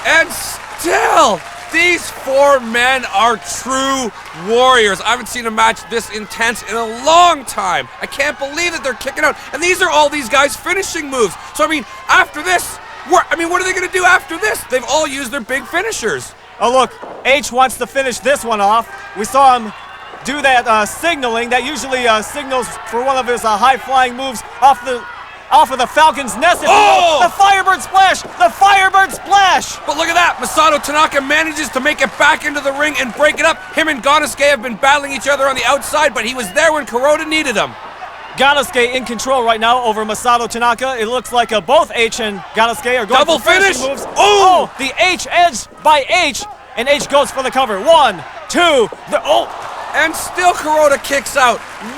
And still, these four men are true warriors. I haven't seen a match this intense in a long time. I can't believe that they're kicking out. And these are all these guys' finishing moves. So, I mean, after this, what are they going to do after this? They've all used their big finishers. Oh, look, H wants to finish this one off. We saw him do that signaling. That usually signals for one of his high-flying moves off of the Falcon's nest. The Firebird Splash! The Firebird Splash! But look at that! Masato Tanaka manages to make it back into the ring and break it up. Him and Ganosuke have been battling each other on the outside, but he was there when Kuroda needed him. Ganosuke in control right now over Masato Tanaka. It looks like both H and Ganosuke are going double for finish moves. Oh! The H edge by H, and H goes for the cover. 1, 2, and still Kuroda kicks out.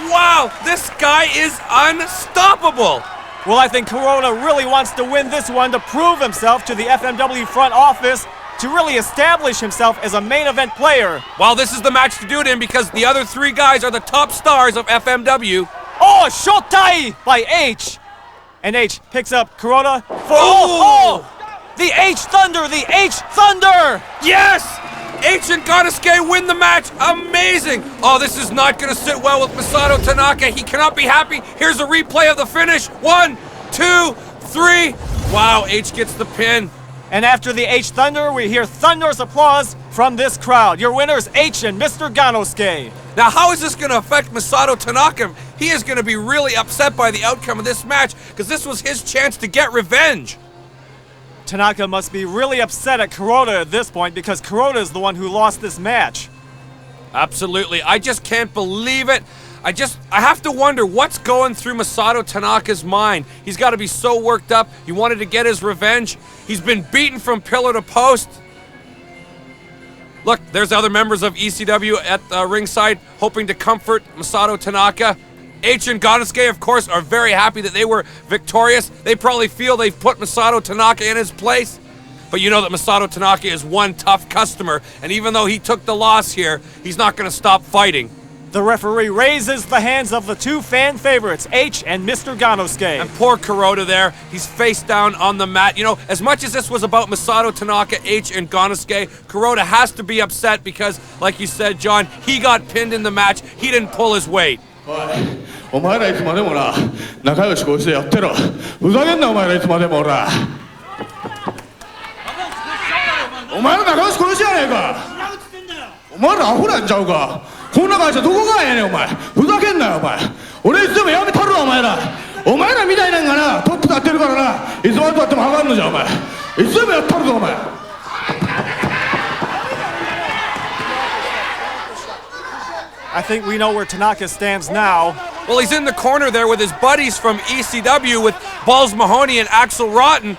Wow, this guy is unstoppable. Well, I think Kuroda really wants to win this one to prove himself to the FMW front office, to really establish himself as a main event player. Well, this is the match to do it in because the other three guys are the top stars of FMW. Oh, Shotai by H. And H picks up Kuroda for the H Thunder, the H Thunder! Yes! H and Ganosuke win the match. Amazing! Oh, this is not going to sit well with Masato Tanaka. He cannot be happy. Here's a replay of the finish. 1, 2, 3. Wow, H gets the pin. And after the H Thunder, we hear thunderous applause from this crowd. Your winners, H and Mr. Ganosuke. Now, how is this going to affect Masato Tanaka? He is going to be really upset by the outcome of this match because this was his chance to get revenge. Tanaka must be really upset at Kuroda at this point because Kuroda is the one who lost this match. Absolutely. I just can't believe it. I have to wonder what's going through Masato Tanaka's mind. He's got to be so worked up. He wanted to get his revenge. He's been beaten from pillar to post. Look, there's other members of ECW at ringside hoping to comfort Masato Tanaka. H and Ganosuke, of course, are very happy that they were victorious. They probably feel they've put Masato Tanaka in his place. But you know that Masato Tanaka is one tough customer, and even though he took the loss here, he's not going to stop fighting. The referee raises the hands of the two fan favorites, H and Mr. Ganosuke. And poor Kuroda there, he's face down on the mat. You know, as much as this was about Masato Tanaka, H and Ganosuke, Kuroda has to be upset because, like you said, John, he got pinned in the match. He didn't pull his weight. お前らいつまでもな仲良しこいつでやってろふざけんなお前らいつまでもおらお前ら仲良しこいつやねえかお前らアホなんちゃうかこんな会社どこがええねんお前ふざけんなよお前俺いつでもやめたるわお前らみたいなんがなトップ立ってるからないつまでたっても上がんのじゃお前いつでもやったるぞお前 I think we know where Tanaka stands now. Well, he's in the corner there with his buddies from ECW with Balls Mahoney and Axel Rotten.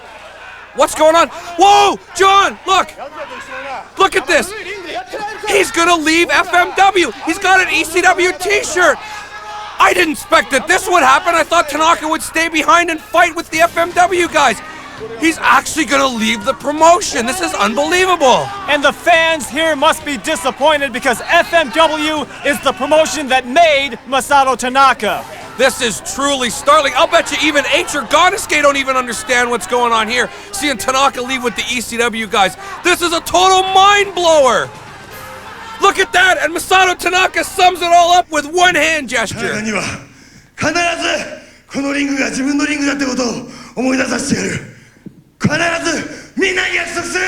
What's going on? Whoa, John, look. Look at this. He's going to leave FMW. He's got an ECW t-shirt. I didn't expect that this would happen. I thought Tanaka would stay behind and fight with the FMW guys. He's actually going to leave the promotion. This is unbelievable. And the fans here must be disappointed because FMW is the promotion that made Masato Tanaka. This is truly startling. I'll bet you even H or Ganosuke don't even understand what's going on here. Seeing Tanaka leave with the ECW guys. This is a total mind blower. Look at that. And Masato Tanaka sums it all up with one hand gesture. 必ずこのリングが自分のリングだってことを思い出させてやる。 必ずみんなに約束する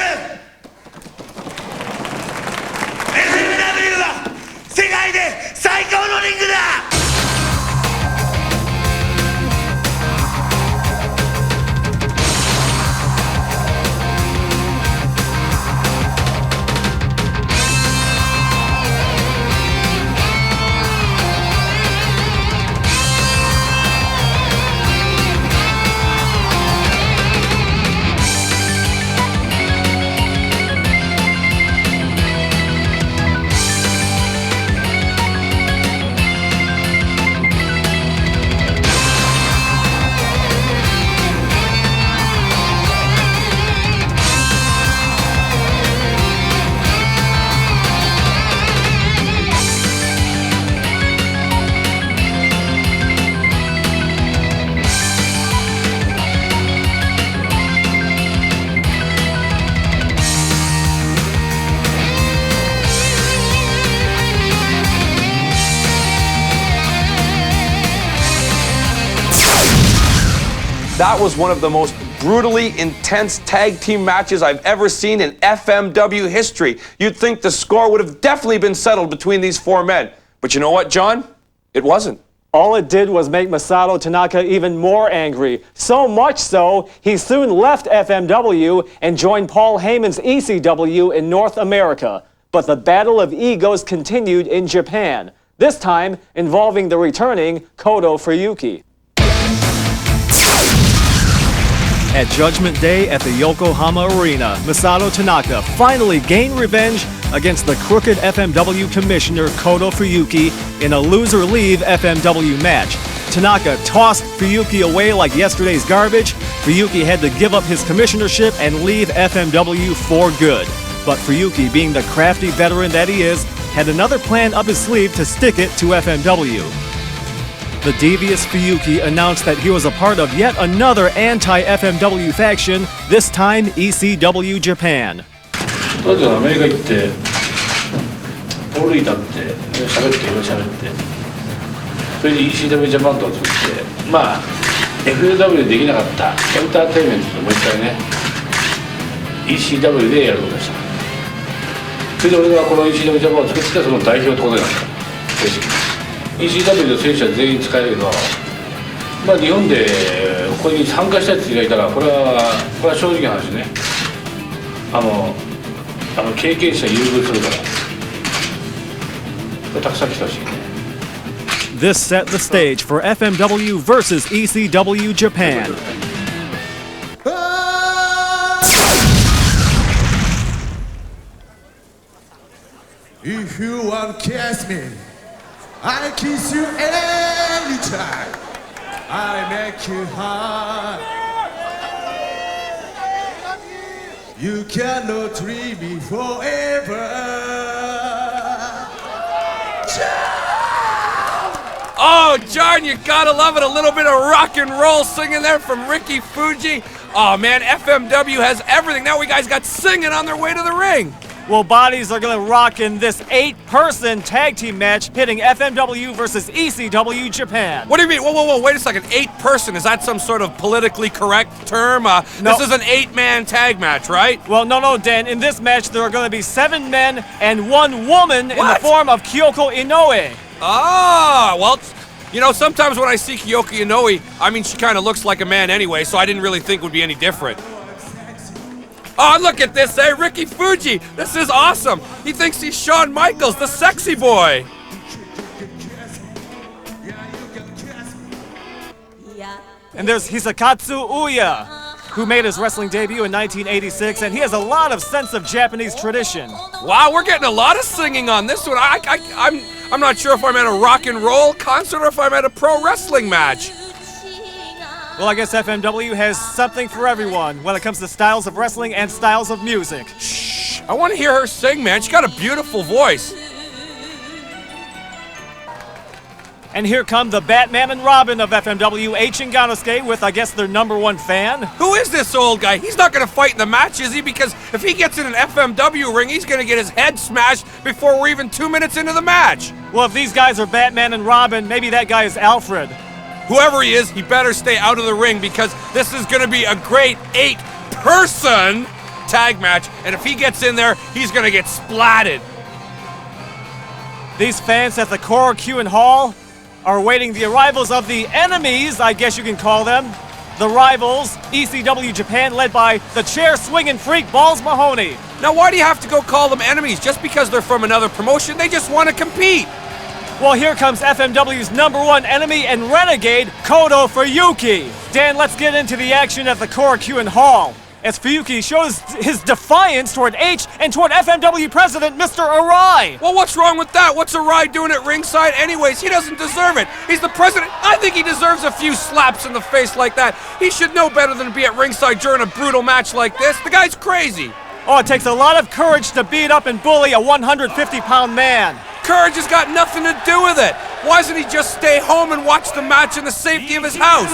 FMW は世界で最高のリングだ FMW That was one of the most brutally intense tag team matches I've ever seen in FMW history. You'd think the score would have definitely been settled between these four men. But you know what, John? It wasn't. All it did was make Masato Tanaka even more angry. So much so, he soon left FMW and joined Paul Heyman's ECW in North America. But the battle of egos continued in Japan, this time involving the returning Kodo Fuyuki. At Judgment Day at the Yokohama Arena, Masato Tanaka finally gained revenge against the crooked FMW commissioner Kodo Fuyuki in a loser-leave FMW match. Tanaka tossed Fuyuki away like yesterday's garbage. Fuyuki had to give up his commissionership and leave FMW for good. But Fuyuki, being the crafty veteran that he is, had another plan up his sleeve to stick it to FMW. The devious Fuyuki announced that he was a part of yet another anti-FMW faction, this time ECW Japan. とりあえずアメリカ行ってオールイタって喋っていろいろ喋ってそれで ECW ジャパンと作ってまあ FLW でできなかったエンターテインメントでもう一回ね ECW でやることでしたそれで俺がこの ECW ジャパンを作ってその代表ってことになった ECW の選手は全員使えるけどまあ日本でここに参加したやつがいたらこれは正直な話ね経験者優遇するからこれたくさん来てほしいね This set the stage for FMW versus ECW Japan. If you want to kiss me, I kiss you anytime. I make you high. You cannot leave me forever. Oh, John, you gotta love it. A little bit of rock and roll singing there from Ricky Fuji. Oh, man, FMW has everything. Now we guys got singing on their way to the ring. Well, bodies are going to rock in this 8-person tag team match pitting FMW versus ECW Japan. What do you mean? Whoa, wait a second. 8-person, is that some sort of politically correct term? No. This is an 8-man tag match, right? Well, no, Dan. In this match, there are going to be 7 men and 1 woman in the form of Kyoko Inoue. Ah, well, you know, sometimes when I see Kyoko Inoue, I mean, she kind of looks like a man anyway, so I didn't really think it would be any different. Oh, look at this, eh? Ricky Fuji. This is awesome. He thinks he's Shawn Michaels, the sexy boy. And there's Hisakatsu Uya, who made his wrestling debut in 1986, and he has a lot of sense of Japanese tradition. Wow, we're getting a lot of singing on this one. I'm not sure if I'm at a rock and roll concert or if I'm at a pro wrestling match. Well, I guess FMW has something for everyone when it comes to styles of wrestling and styles of music. Shh, I want to hear her sing, man. She's got a beautiful voice. And here come the Batman and Robin of FMW, H and Ganosuke, with, I guess, their #1 fan. Who is this old guy? He's not going to fight in the match, is he? Because if he gets in an FMW ring, he's going to get his head smashed before we're even 2 minutes into the match. Well, if these guys are Batman and Robin, maybe that guy is Alfred. Whoever he is, he better stay out of the ring because this is going to be a great 8-person tag match. And if he gets in there, he's going to get splatted. These fans at the Korakuen Hall are awaiting the arrivals of the enemies, I guess you can call them. The rivals, ECW Japan, led by the chair-swinging freak Balls Mahoney. Now, why do you have to go call them enemies? Just because they're from another promotion? They just want to compete. Well, here comes FMW's #1 enemy and renegade, Kodo Fuyuki. Dan, let's get into the action at the Korakuen Hall, as Fuyuki shows his defiance toward H and toward FMW president, Mr. Arai. Well, what's wrong with that? What's Arai doing at ringside anyways? He doesn't deserve it. He's the president. I think he deserves a few slaps in the face like that. He should know better than to be at ringside during a brutal match like this. The guy's crazy. Oh, it takes a lot of courage to beat up and bully a 150-pound man. Courage has got nothing to do with it. Why doesn't he just stay home and watch the match in the safety of his house?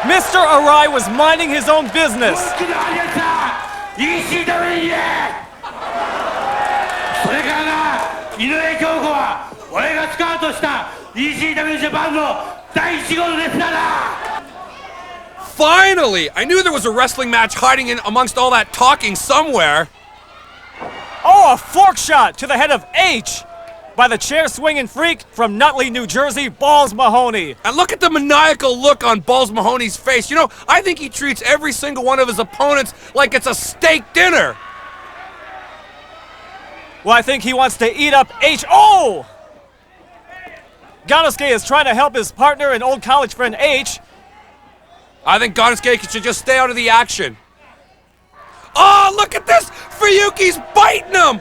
Mr. Arai was minding his own business. 俺がスカウトした ECW ジャパンの第1号のレスラーだ。 Finally! I knew there was a wrestling match hiding in amongst all that talking somewhere. Oh, a fork shot to the head of H by the chair-swinging freak from Nutley, New Jersey, Balls Mahoney. And look at the maniacal look on Balls Mahoney's face. You know, I think he treats every single one of his opponents like it's a steak dinner. Well, I think he wants to eat up H. Oh! Ganosuke is trying to help his partner and old college friend H. I think Ganosuke should just stay out of the action. Oh, look at this! Fuyuki's biting him!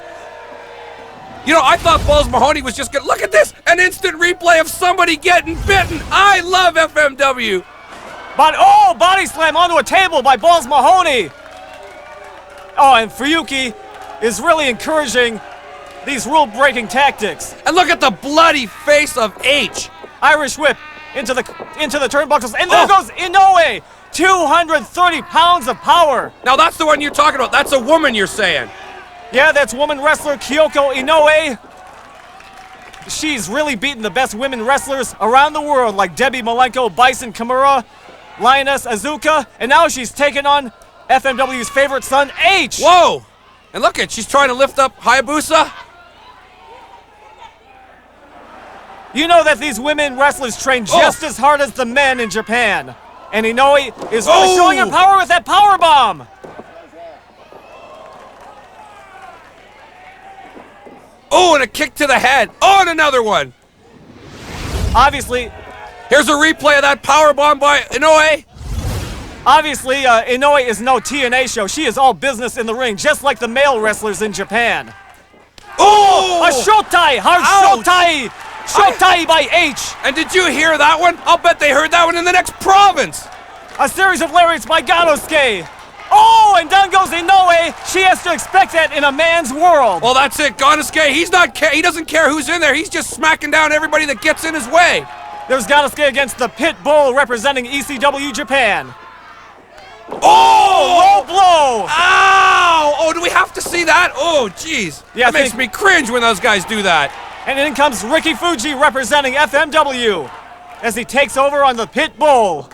You know, I thought Balls Mahoney was just gonna... Look at this! An instant replay of somebody getting bitten! I love FMW! But, oh, body slam onto a table by Balls Mahoney! Oh, and Fuyuki is really encouraging these rule-breaking tactics. And look at the bloody face of H! Irish whip into the turnbuckles, and there goes Inoue! 230 pounds of power! Now that's the one you're talking about. That's a woman you're saying. Yeah, that's woman wrestler Kyoko Inoue. She's really beaten the best women wrestlers around the world, like Debbie Malenko, Bison Kimura, Lioness Azuka, and now she's taken on FMW's favorite son, H! Whoa! And look at, she's trying to lift up Hayabusa. You know that these women wrestlers train just as hard as the men in Japan. And Inoue is really showing her power with that power bomb. Oh, and a kick to the head. Oh, and another one. Obviously, here's a replay of that power bomb by Inoue. Obviously, Inoue is no TNA show. She is all business in the ring, just like the male wrestlers in Japan. Oh! A shotai! Hard shotai! Shotai by H! And did you hear that one? I'll bet they heard that one in the next province. A series of lariats by Ganosuke. Oh, and down goes Inoue. She has to expect that in a man's world. Well, that's it. Ganosuke, he doesn't care who's in there. He's just smacking down everybody that gets in his way. There's Ganosuke against the Pit Bull representing ECW Japan. Oh! Low blow! Ow! Oh, do we have to see that? Oh, jeez. Yeah, that makes me cringe when those guys do that. And in comes Ricky Fuji representing FMW as he takes over on the Pit Bull.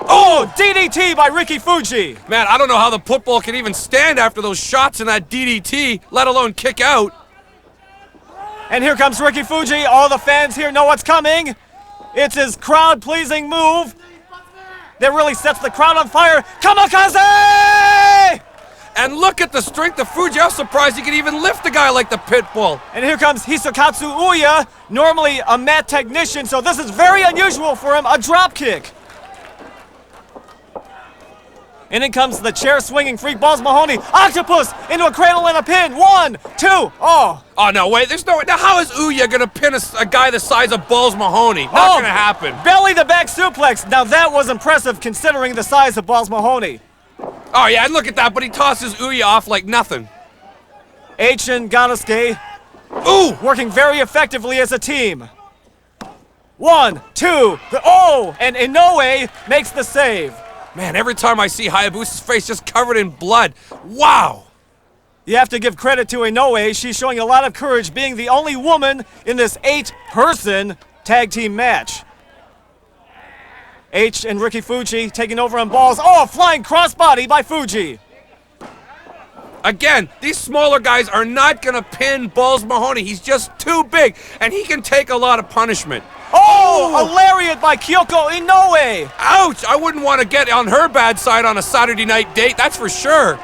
Oh, DDT by Ricky Fuji. Man, I don't know how the Pit Bull can even stand after those shots in that DDT, let alone kick out. And here comes Ricky Fuji. All the fans here know what's coming. It's his crowd-pleasing move that really sets the crowd on fire. Kamikaze! And look at the strength of Fuji. I'm surprised he could even lift a guy like the Pit Bull. And here comes Hisokatsu Uya, normally a mat technician, so this is very unusual for him, a drop kick. And in comes the chair-swinging freak Balls Mahoney. Octopus into a cradle and a pin. 1, 2, oh. Oh, no, wait, there's no way. Now, how is Uya going to pin a guy the size of Balls Mahoney? Not going to happen. Belly to back suplex. Now, that was impressive considering the size of Balls Mahoney. Oh, yeah, and look at that, but he tosses Uya off like nothing. H and Ganosuke working very effectively as a team. 1, 2, and Inoue makes the save. Man, every time I see Hayabusa's face just covered in blood, wow. You have to give credit to Inoue. She's showing a lot of courage being the only woman in this 8-person tag team match. H and Ricky Fuji taking over on Balls. Oh, a flying crossbody by Fuji. Again, these smaller guys are not going to pin Balls Mahoney. He's just too big, and he can take a lot of punishment. Oh, a lariat by Kyoko Inoue. Ouch, I wouldn't want to get on her bad side on a Saturday night date, that's for sure.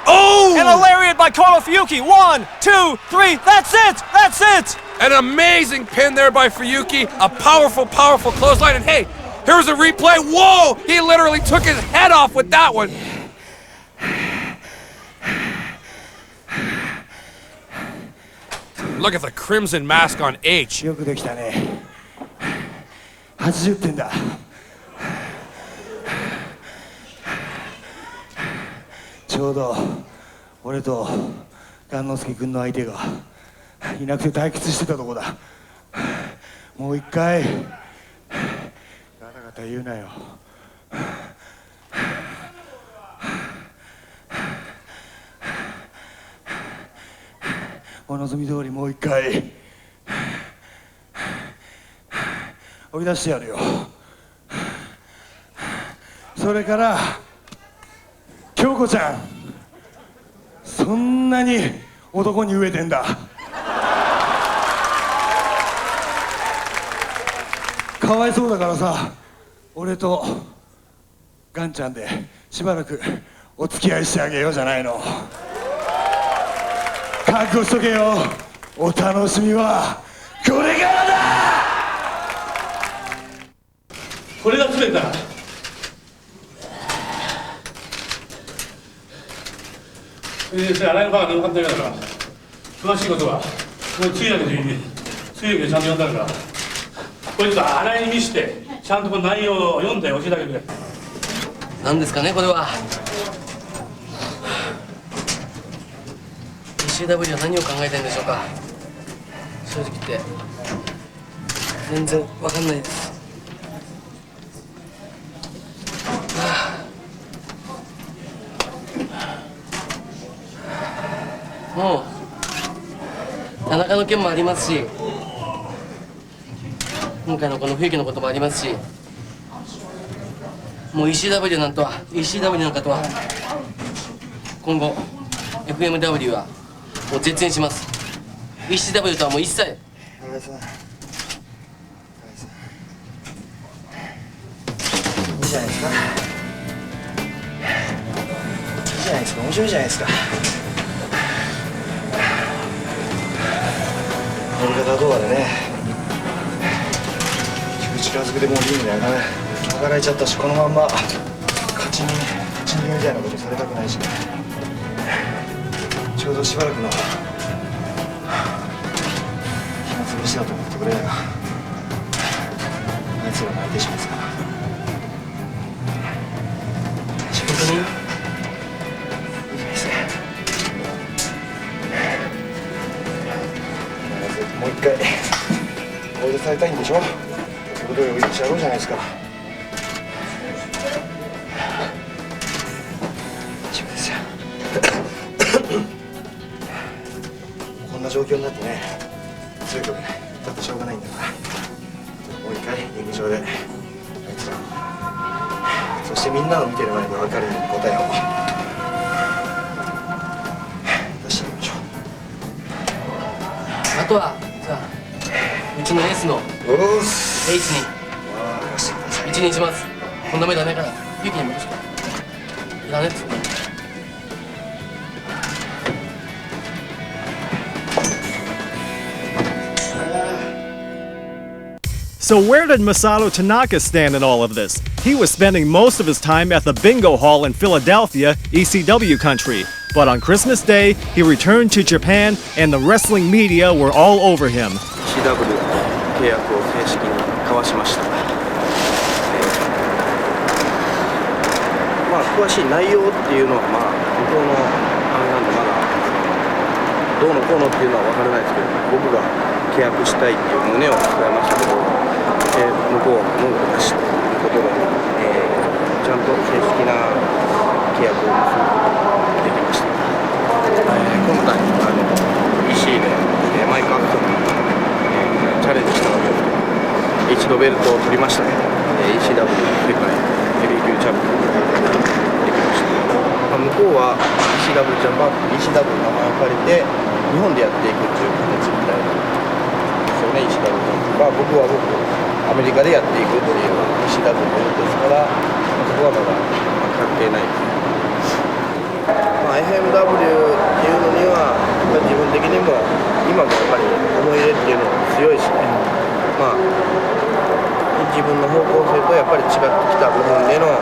Oh! And a lariat by Kono Fuyuki. 1, 2, 3, that's it, that's it. An amazing pin there by Fuyuki, a powerful, powerful clothesline, and hey, here's a replay. Whoa, he literally took his head off with that one. Look at the crimson mask on H. よくできたね。80点だ。ちょうど俺と雁之助君の相手がいなくて退屈してたとこだ。もう一回ガタガタ言うなよ。望み通りもう一回追い出してやるよ。それから京子ちゃん、そんなに男に飢えてんだ。かわいそうだからさ、俺とガンちゃんでしばらくお付き合いしてあげようじゃないの。覚悟しとけよ、お楽しみはこれからだ。これが全てだ。洗いのバカで分かったようだから、詳しいことはこれ通訳でちゃんと読んだから、これちょっと洗いに見して、ちゃんとこの内容を読んで教えてあげてくれ。何ですかね、これは。ECW は何を考えてるんでしょうか。正直言って全然わかんないです。もう田中の件もありますし、今回のこの冬季のこともありますし、もう ECW なんかとは今後 FMW はもう絶縁します。 ECW とはもう一切。高橋さん、いいじゃないですか。いいじゃないですか、面白いじゃないですか。やり方動画でね、近づくでもういいんだよな。上がられちゃったし、このまんま勝ち逃げみたいなことされたくないしね。ちょうどしばらくの暇つぶしだと思ってくれよ。あいつらの相手しますから。本当にいいじゃないですか。もう一回追い出されたいんでしょ。それで追い出してやろうじゃないですか。そうですよ。こんな状況になってね、強いことね、だってしょうがないんだから、もう一回リング上であいつらに、そしてみんなの見てる前で分かるように答えを出してみましょう。あとはじゃあうちのエースのおーす。 H に一任します。こんな目ダメから勇気に戻していらねっつって。So where did Masato Tanaka stand in all of this? He was spending most of his time at the bingo hall in Philadelphia, ECW country. But on Christmas Day, he returned to Japan and the wrestling media were all over him. ECW 契約を正式に交わしました。まあ詳しい内容っていうのはまあ向こうのあれなんでまだどうのこうのっていうのは分からないですけど、僕が契約したいっていう旨を伝えましたけど、向こうは文句なしということで、ちゃんと正式な契約を結ぶことができました。今回EC でマイクアクトにチャレンジしたわけですけど、一度ベルトを取りましたね。ECW 世界ヘビー級チャンピオンできました。向こうは ECW ジャパン、ECW の名前を借りて日本でやっていくっていう形みたいな。そうね、ECW まあ僕はアメリカでやっていくっていう ECW のことですから、そこはまだ関係ないです。まあ、FMW っていうのには自分的にも今もやっぱり思い入れっていうのが強いしね、まあ自分の方向性とやっぱり違ってきた部分でのやっ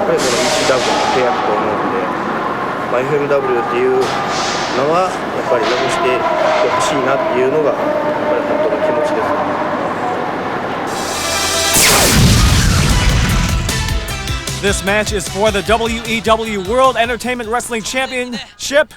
ぱりこの ECW の契約と思うんで、まあ、FMW っていうのはやっぱり残していってほしいなっていうのがやっぱり本当の気持ちですね。This match is for the WEW World Entertainment Wrestling Championship.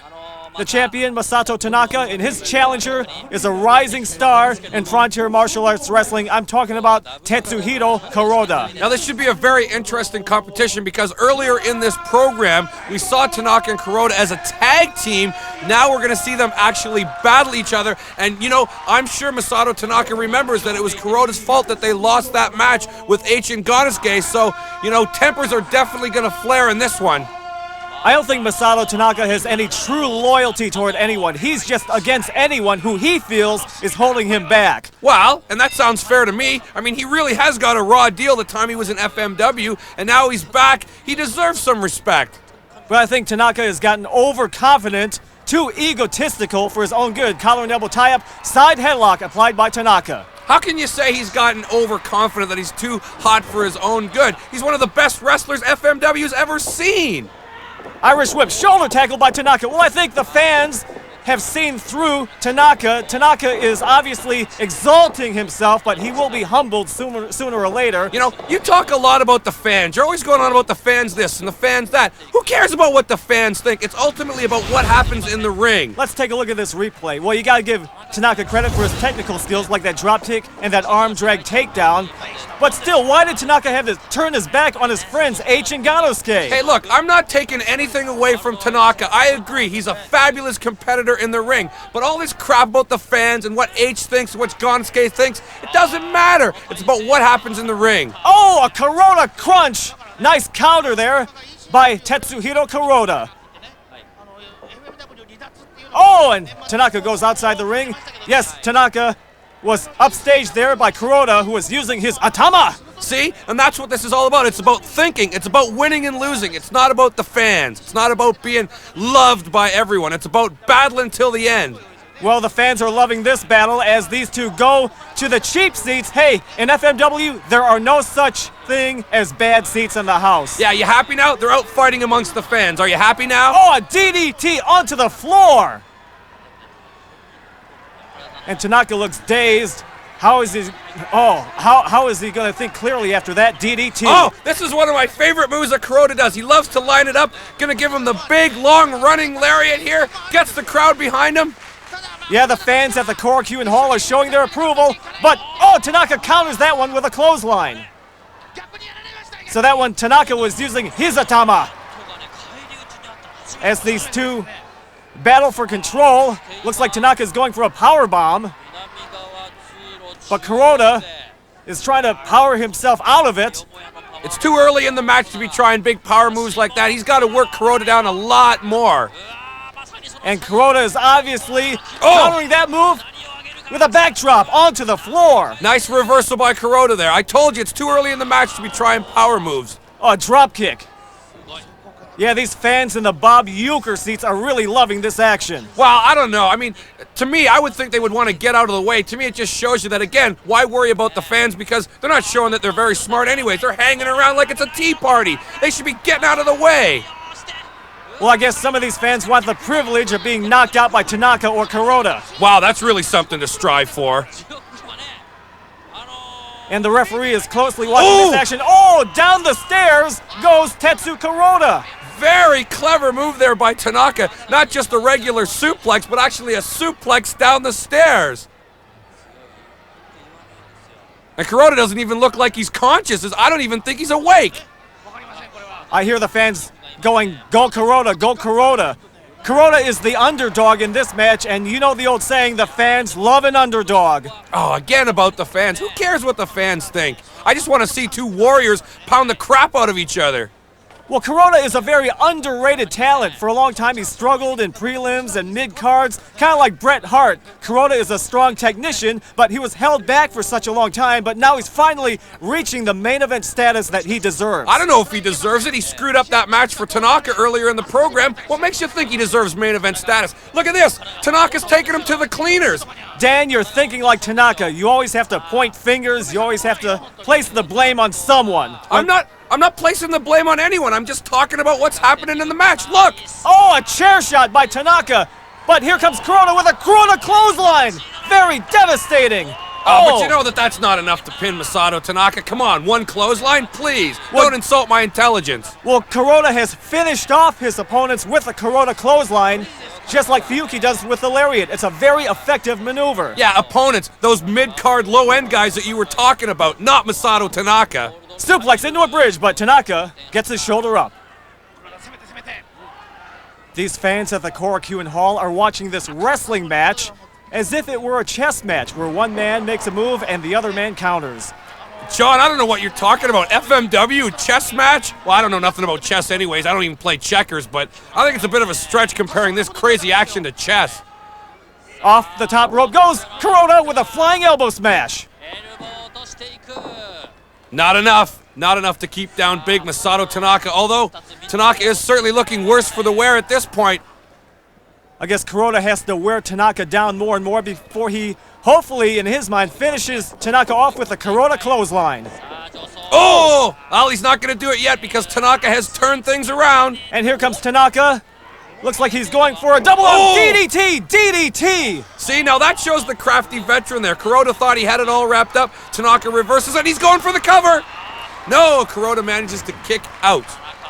the champion Masato Tanaka and his challenger is a rising star in frontier martial arts wrestling. I'm talking about Tetsuhiro Kuroda. Now this should be a very interesting competition because earlier in this program we saw Tanaka and Kuroda as a tag team. Now we're going to see them actually battle each other, and you know, I'm sure Masato Tanaka remembers that it was Kuroda's fault that they lost that match with Attrition FMW, so you know, tempers are definitely going to flare in this one. I don't think Masato Tanaka has any true loyalty toward anyone. He's just against anyone who he feels is holding him back. Well, and that sounds fair to me. I mean, he really has got a raw deal the time he was in FMW, and now he's back. He deserves some respect. But I think Tanaka has gotten overconfident, too egotistical for his own good. Collar and elbow tie-up, side headlock applied by Tanaka. How can you say he's gotten overconfident, that he's too hot for his own good? He's one of the best wrestlers FMW's ever seen. Irish whip, shoulder tackle by Tanaka. Well, I think the fans have seen through Tanaka. Tanaka is obviously exalting himself, but he will be humbled sooner or later. You know, you talk a lot about the fans. You're always going on about the fans this and the fans that. Who cares about what the fans think? It's ultimately about what happens in the ring. Let's take a look at this replay. Well, you got to give Tanaka credit for his technical skills, like that drop kick and that arm drag takedown. But still, why did Tanaka have to turn his back on his friends H and Ganosuke? Hey, look, I'm not taking anything away from Tanaka. I agree, he's a fabulous competitor in the ring. But all this crap about the fans and what H thinks, what Ganosuke thinks, it doesn't matter. It's about what happens in the ring. Oh, a Kuroda crunch! Nice counter there by Tetsuhiro Kuroda. Oh, and Tanaka goes outside the ring. Yes, Tanaka was upstaged there by Kuroda, who was using his atama. See? And that's what this is all about. It's about thinking. It's about winning and losing. It's not about the fans. It's not about being loved by everyone. It's about battling till the end. Well, the fans are loving this battle as these two go to the cheap seats. Hey, in FMW, there are no such thing as bad seats in the house. Yeah, you happy now? They're out fighting amongst the fans. Are you happy now? Oh, a DDT onto the floor. And Tanaka looks dazed. How is he going to think clearly after that DDT? Oh, this is one of my favorite moves that Kuroda does. He loves to line it up. Gonna give him the big, long running lariat here. Gets the crowd behind him. Yeah, the fans at the Korakuen Hall are showing their approval. But, oh, Tanaka counters that one with a clothesline. So that one, Tanaka was using his atama. As these two battle for control. Looks like Tanaka's going for a power bomb. But Kuroda is trying to power himself out of it. It's too early in the match to be trying big power moves like that. He's got to work Kuroda down a lot more. And Kuroda is obviously countering that move with a backdrop onto the floor. Nice reversal by Kuroda there. I told you, it's too early in the match to be trying power moves. Oh, a drop kick. Yeah, these fans in the Bob Uecker seats are really loving this action. Well, I don't know. I mean, to me, I would think they would want to get out of the way. To me, it just shows you that, again, why worry about the fans? Because they're not showing that they're very smart anyways. They're hanging around like it's a tea party. They should be getting out of the way. Well, I guess some of these fans want the privilege of being knocked out by Tanaka or Kuroda. Wow, that's really something to strive for. And the referee is closely watching this action. Oh, down the stairs goes Tetsu Kuroda. Very clever move there by Tanaka. Not just a regular suplex, but actually a suplex down the stairs. And Kuroda doesn't even look like he's conscious. I don't even think he's awake. I hear the fans going, go Kuroda, go Kuroda. Kuroda is the underdog in this match, and you know the old saying, the fans love an underdog. Oh, again about the fans. Who cares what the fans think? I just want to see two warriors pound the crap out of each other. Well, Kuroda is a very underrated talent. For a long time, he struggled in prelims and mid-cards, kind of like Bret Hart. Kuroda is a strong technician, but he was held back for such a long time, but now he's finally reaching the main event status that he deserves. I don't know if he deserves it. He screwed up that match for Tanaka earlier in the program. What makes you think he deserves main event status? Look at this. Tanaka's taking him to the cleaners. Dan, you're thinking like Tanaka. You always have to point fingers. You always have to place the blame on someone. I'm not placing the blame on anyone. I'm just talking about what's happening in the match. Look! Oh, a chair shot by Tanaka. But here comes Kuroda with a Kuroda clothesline. Very devastating. Oh, but you know that's not enough to pin Masato Tanaka. Come on, one clothesline, please. Don't insult my intelligence. Well, Kuroda has finished off his opponents with a Kuroda clothesline. just like Fuyuki does with the lariat. It's a very effective maneuver. Yeah, opponents, those mid-card, low-end guys that you were talking about, not Masato Tanaka. Suplex into a bridge, but Tanaka gets his shoulder up. These fans at the Korakuen Hall are watching this wrestling match as if it were a chess match where one man makes a move and the other man counters. John, I don't know what you're talking about. FMW, chess match? Well, I don't know nothing about chess anyways. I don't even play checkers, but I think it's a bit of a stretch comparing this crazy action to chess. Off the top rope goes Kuroda with a flying elbow smash. Not enough. Not enough to keep down big Masato Tanaka, although Tanaka is certainly looking worse for the wear at this point. I guess Kuroda has to wear Tanaka down more and more before he, hopefully, in his mind, finishes Tanaka off with a Kuroda clothesline. Oh! Well, he's not going to do it yet because Tanaka has turned things around. And here comes Tanaka. Looks like he's going for a double DDT! DDT! See, now that shows the crafty veteran there. Kuroda thought he had it all wrapped up. Tanaka reverses and he's going for the cover. No, Kuroda manages to kick out.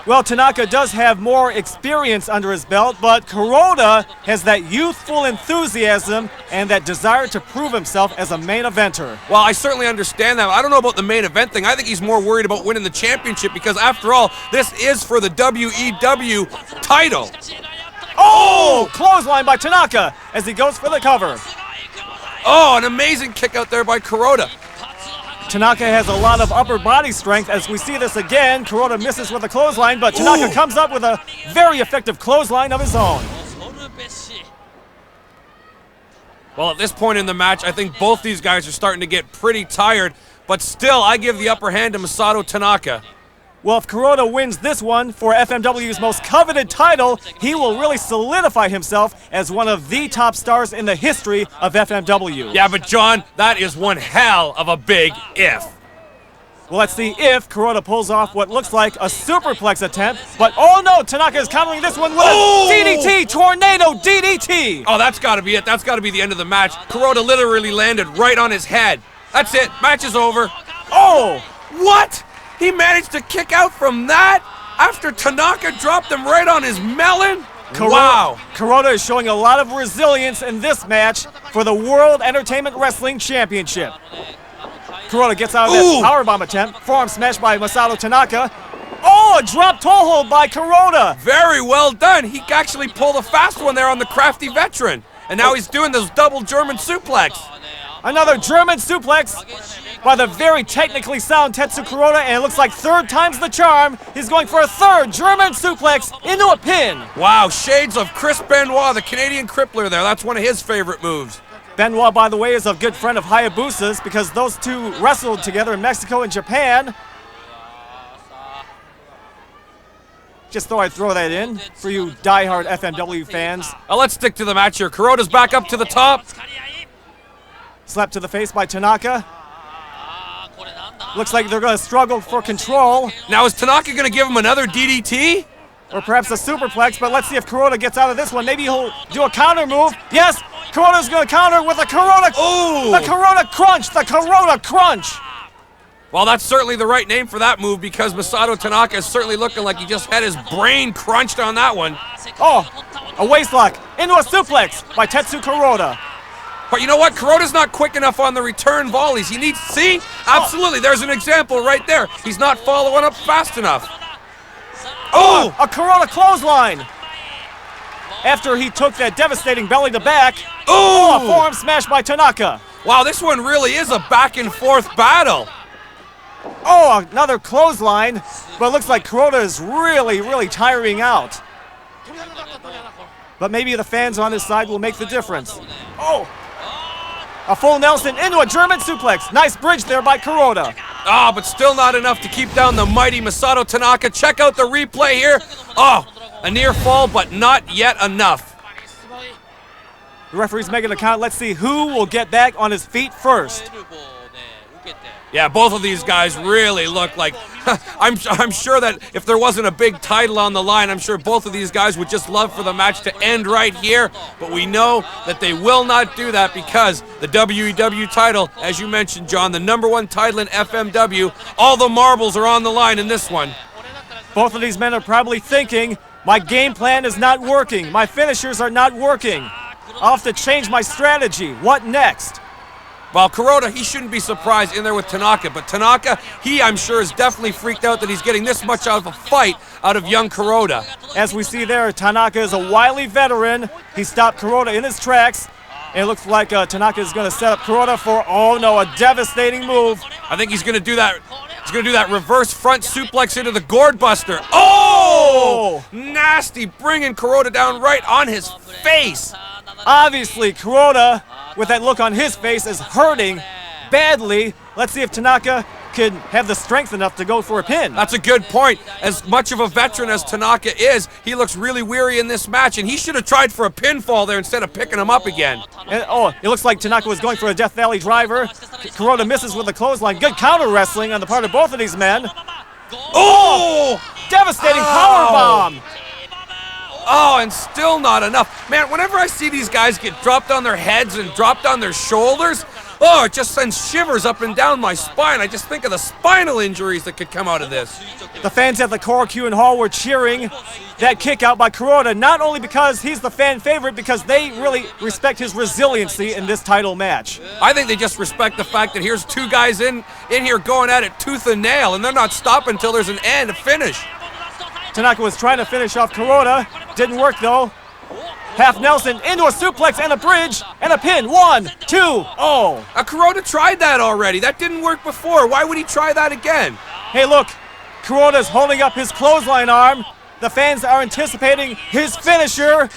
Well, Tanaka does have more experience under his belt, but Kuroda has that youthful enthusiasm and that desire to prove himself as a main eventer. Well, I certainly understand that. I don't know about the main event thing. I think he's more worried about winning the championship because, after all, this is for the WEW title. Oh! Clothesline by Tanaka as he goes for the cover. Oh, an amazing kick out there by Kuroda. Tanaka has a lot of upper body strength as we see this again. Kuroda misses with a clothesline, but Tanaka comes up with a very effective clothesline of his own. Well, at this point in the match, I think both these guys are starting to get pretty tired, but still, I give the upper hand to Masato Tanaka. Well, if Kuroda wins this one for FMW's most coveted title, he will really solidify himself as one of the top stars in the history of FMW. Yeah, but John, that is one hell of a big if. Well, let's see if Kuroda pulls off what looks like a superplex attempt, but oh no, Tanaka is countering this one with a DDT, tornado DDT! Oh, that's gotta be it. That's gotta be the end of the match. Kuroda literally landed right on his head. That's it, match is over. Oh! What? He managed to kick out from that after Tanaka dropped him right on his melon? Wow. Kuroda is showing a lot of resilience in this match for the World Entertainment Wrestling Championship. Kuroda gets out of that powerbomb attempt. Forearm smash by Masato Tanaka. Oh, a drop toe hold by Kuroda. Very well done. He actually pulled a fast one there on the crafty veteran. And now he's doing this double German suplex. Another German suplex by the very technically sound Tetsu Kuroda, and it looks like third time's the charm. He's going for a third German suplex into a pin. Wow, shades of Chris Benoit, the Canadian crippler there. That's one of his favorite moves. Benoit, by the way, is a good friend of Hayabusa's because those two wrestled together in Mexico and Japan. Just thought I'd throw that in for you diehard FMW fans. Let's stick to the match here. Kuroda's back up to the top. Slap to the face by Tanaka. Looks like they're going to struggle for control. Now is Tanaka going to give him another DDT? Or perhaps a superplex, but let's see if Kuroda gets out of this one. Maybe he'll do a counter move. Yes, Kuroda's going to counter with a Kuroda. The Kuroda Crunch, the Kuroda Crunch. Well, that's certainly the right name for that move because Masato Tanaka is certainly looking like he just had his brain crunched on that one. Oh, a waistlock into a suplex by Tetsu Kuroda. But you know what? Kuroda's not quick enough on the return volleys. He needs, see? Absolutely, there's an example right there. He's not following up fast enough. Oh, a Kuroda clothesline. After he took that devastating belly to back. Oh, a forearm smash by Tanaka. Wow, this one really is a back and forth battle. Oh, another clothesline. But it looks like Kuroda is really tiring out. But maybe the fans on his side will make the difference. Oh, a full Nelson into a German suplex. Nice bridge there by Kuroda. Ah, but still not enough to keep down the mighty Masato Tanaka. Check out the replay here. Oh, a near fall, but not yet enough. The referee's making a count. Let's see who will get back on his feet first. Yeah, both of these guys really look like, I'm sure that if there wasn't a big title on the line, I'm sure both of these guys would just love for the match to end right here. But we know that they will not do that because the WEW title, as you mentioned, John, the #1 title in FMW, all the marbles are on the line in this one. Both of these men are probably thinking, My game plan is not working. My finishers are not working. I'll have to change my strategy. What next? Well, Kuroda, he shouldn't be surprised in there with Tanaka, but Tanaka, he, I'm sure, is definitely freaked out that he's getting this much out of a fight out of young Kuroda. As we see there, Tanaka is a wily veteran. He stopped Kuroda in his tracks. And it looks like Tanaka is going to set up Kuroda for, oh no, a devastating move. I think he's going to do that. He's going to do that reverse front suplex into the gourd buster. Oh! Nasty, bringing Kuroda down right on his face. Obviously, Kuroda, with that look on his face, is hurting badly. Let's see if Tanaka can have the strength enough to go for a pin. That's a good point. As much of a veteran as Tanaka is, he looks really weary in this match, and he should have tried for a pinfall there instead of picking him up again. And, oh, it looks like Tanaka was going for a Death Valley driver. Kuroda misses with a clothesline. Good counter wrestling on the part of both of these men. Oh! Devastating powerbomb. Oh, and still not enough. Man, whenever I see these guys get dropped on their heads and dropped on their shoulders, oh, it just sends shivers up and down my spine. I just think of the spinal injuries that could come out of this. The fans at the Korakuen Hall were cheering that kick out by Kuroda, not only because he's the fan favorite, because they really respect his resiliency in this title match. I think they just respect the fact that here's two guys in here going at it tooth and nail, and they're not stopping until there's an end, a finish. Tanaka was trying to finish off Kuroda. Didn't work though. Half Nelson into a suplex and a bridge and a pin. 1, 2, oh. Kuroda tried that already. That didn't work before. Why would he try that again? Hey, look. Kuroda's holding up his clothesline arm. The fans are anticipating his finisher.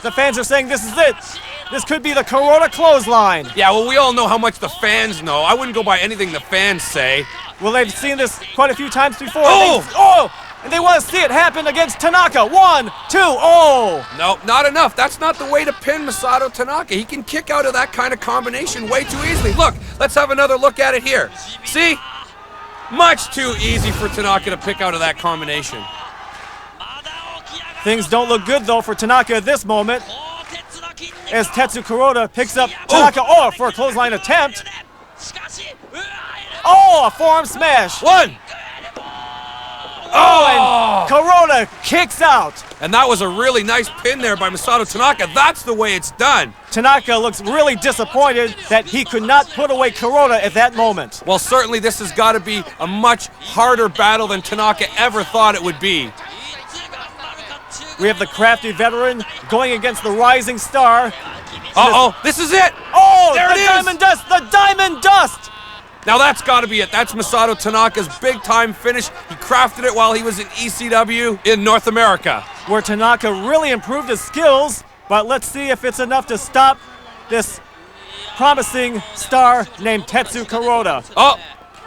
The fans are saying this is it. This could be the Kuroda clothesline. Yeah, well, we all know how much the fans know. I wouldn't go by anything the fans say. Well, they've seen this quite a few times before. Oh! And they want to see it happen against Tanaka. 1, 2, oh! No, not enough. That's not the way to pin Masato Tanaka. He can kick out of that kind of combination way too easily. Look, let's have another look at it here. See? Much too easy for Tanaka to pick out of that combination. Things don't look good, though, for Tanaka at this moment. As Tetsu Kuroda picks up Tanaka for a clothesline attempt. Oh, a forearm smash. 1. Oh, and Kuroda kicks out. And that was a really nice pin there by Masato Tanaka. That's the way it's done. Tanaka looks really disappointed that he could not put away Kuroda at that moment. Well, certainly this has got to be a much harder battle than Tanaka ever thought it would be. We have the crafty veteran going against the rising star. Uh-oh, this is it. Oh, there it is. Diamond Dust, the Diamond Dust. Now that's got to be it. That's Masato Tanaka's big-time finish. He crafted it while he was in ECW in North America. Where Tanaka really improved his skills, but let's see if it's enough to stop this promising star named Tetsu Kuroda. Oh,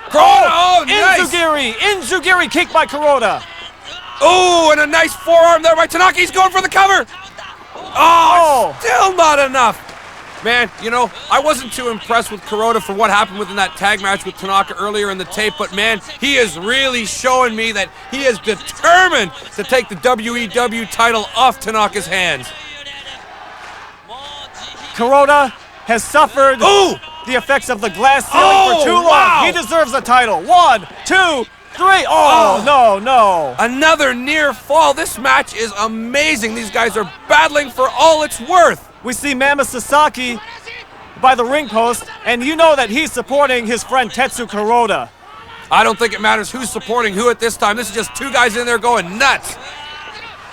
Kuroda, oh, nice. Inzugiri kick by Kuroda. Oh, and a nice forearm there by Tanaka. He's going for the cover. Oh, still not enough. Man, you know, I wasn't too impressed with Kuroda for what happened within that tag match with Tanaka earlier in the tape, but man, he is really showing me that he is determined to take the WEW title off Tanaka's hands. Kuroda has suffered the effects of the glass ceiling for too long. Wow. He deserves a title. 1, 2, 3. Oh, no. Another near fall. This match is amazing. These guys are battling for all it's worth. We see Mama Sasaki by the ring post, and you know that he's supporting his friend Tetsu Kuroda. I don't think it matters who's supporting who at this time. This is just two guys in there going nuts.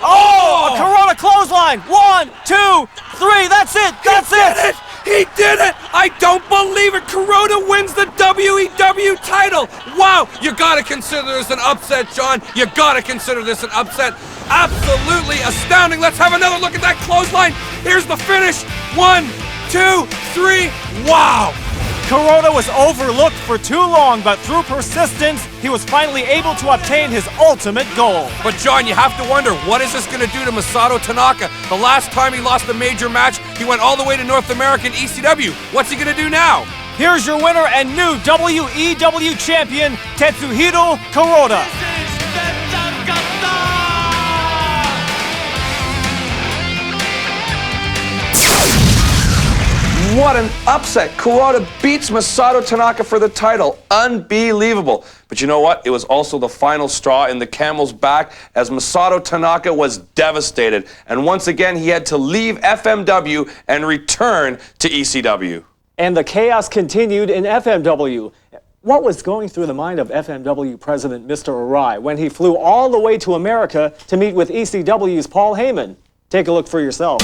Oh, a Kuroda clothesline. 1, 2, 3. That's it. That's it. He did it! I don't believe it! Kuroda wins the WEW title! Wow! You gotta consider this an upset, John. You gotta consider this an upset. Absolutely astounding. Let's have another look at that clothesline. Here's the finish. 1, 2, 3. Wow! Kuroda was overlooked for too long, but through persistence, he was finally able to obtain his ultimate goal. But John, you have to wonder, what is this going to do to Masato Tanaka? The last time he lost a major match, he went all the way to North American ECW. What's he going to do now? Here's your winner and new WEW champion, Tetsuhiro Kuroda. what an upset. Kuroda beats Masato Tanaka for the title. Unbelievable. But you know what? It was also the final straw in the camel's back as Masato Tanaka was devastated. And once again, he had to leave FMW and return to ECW. And the chaos continued in FMW. What was going through the mind of FMW President Mr. Arai when he flew all the way to America to meet with ECW's Paul Heyman? Take a look for yourself.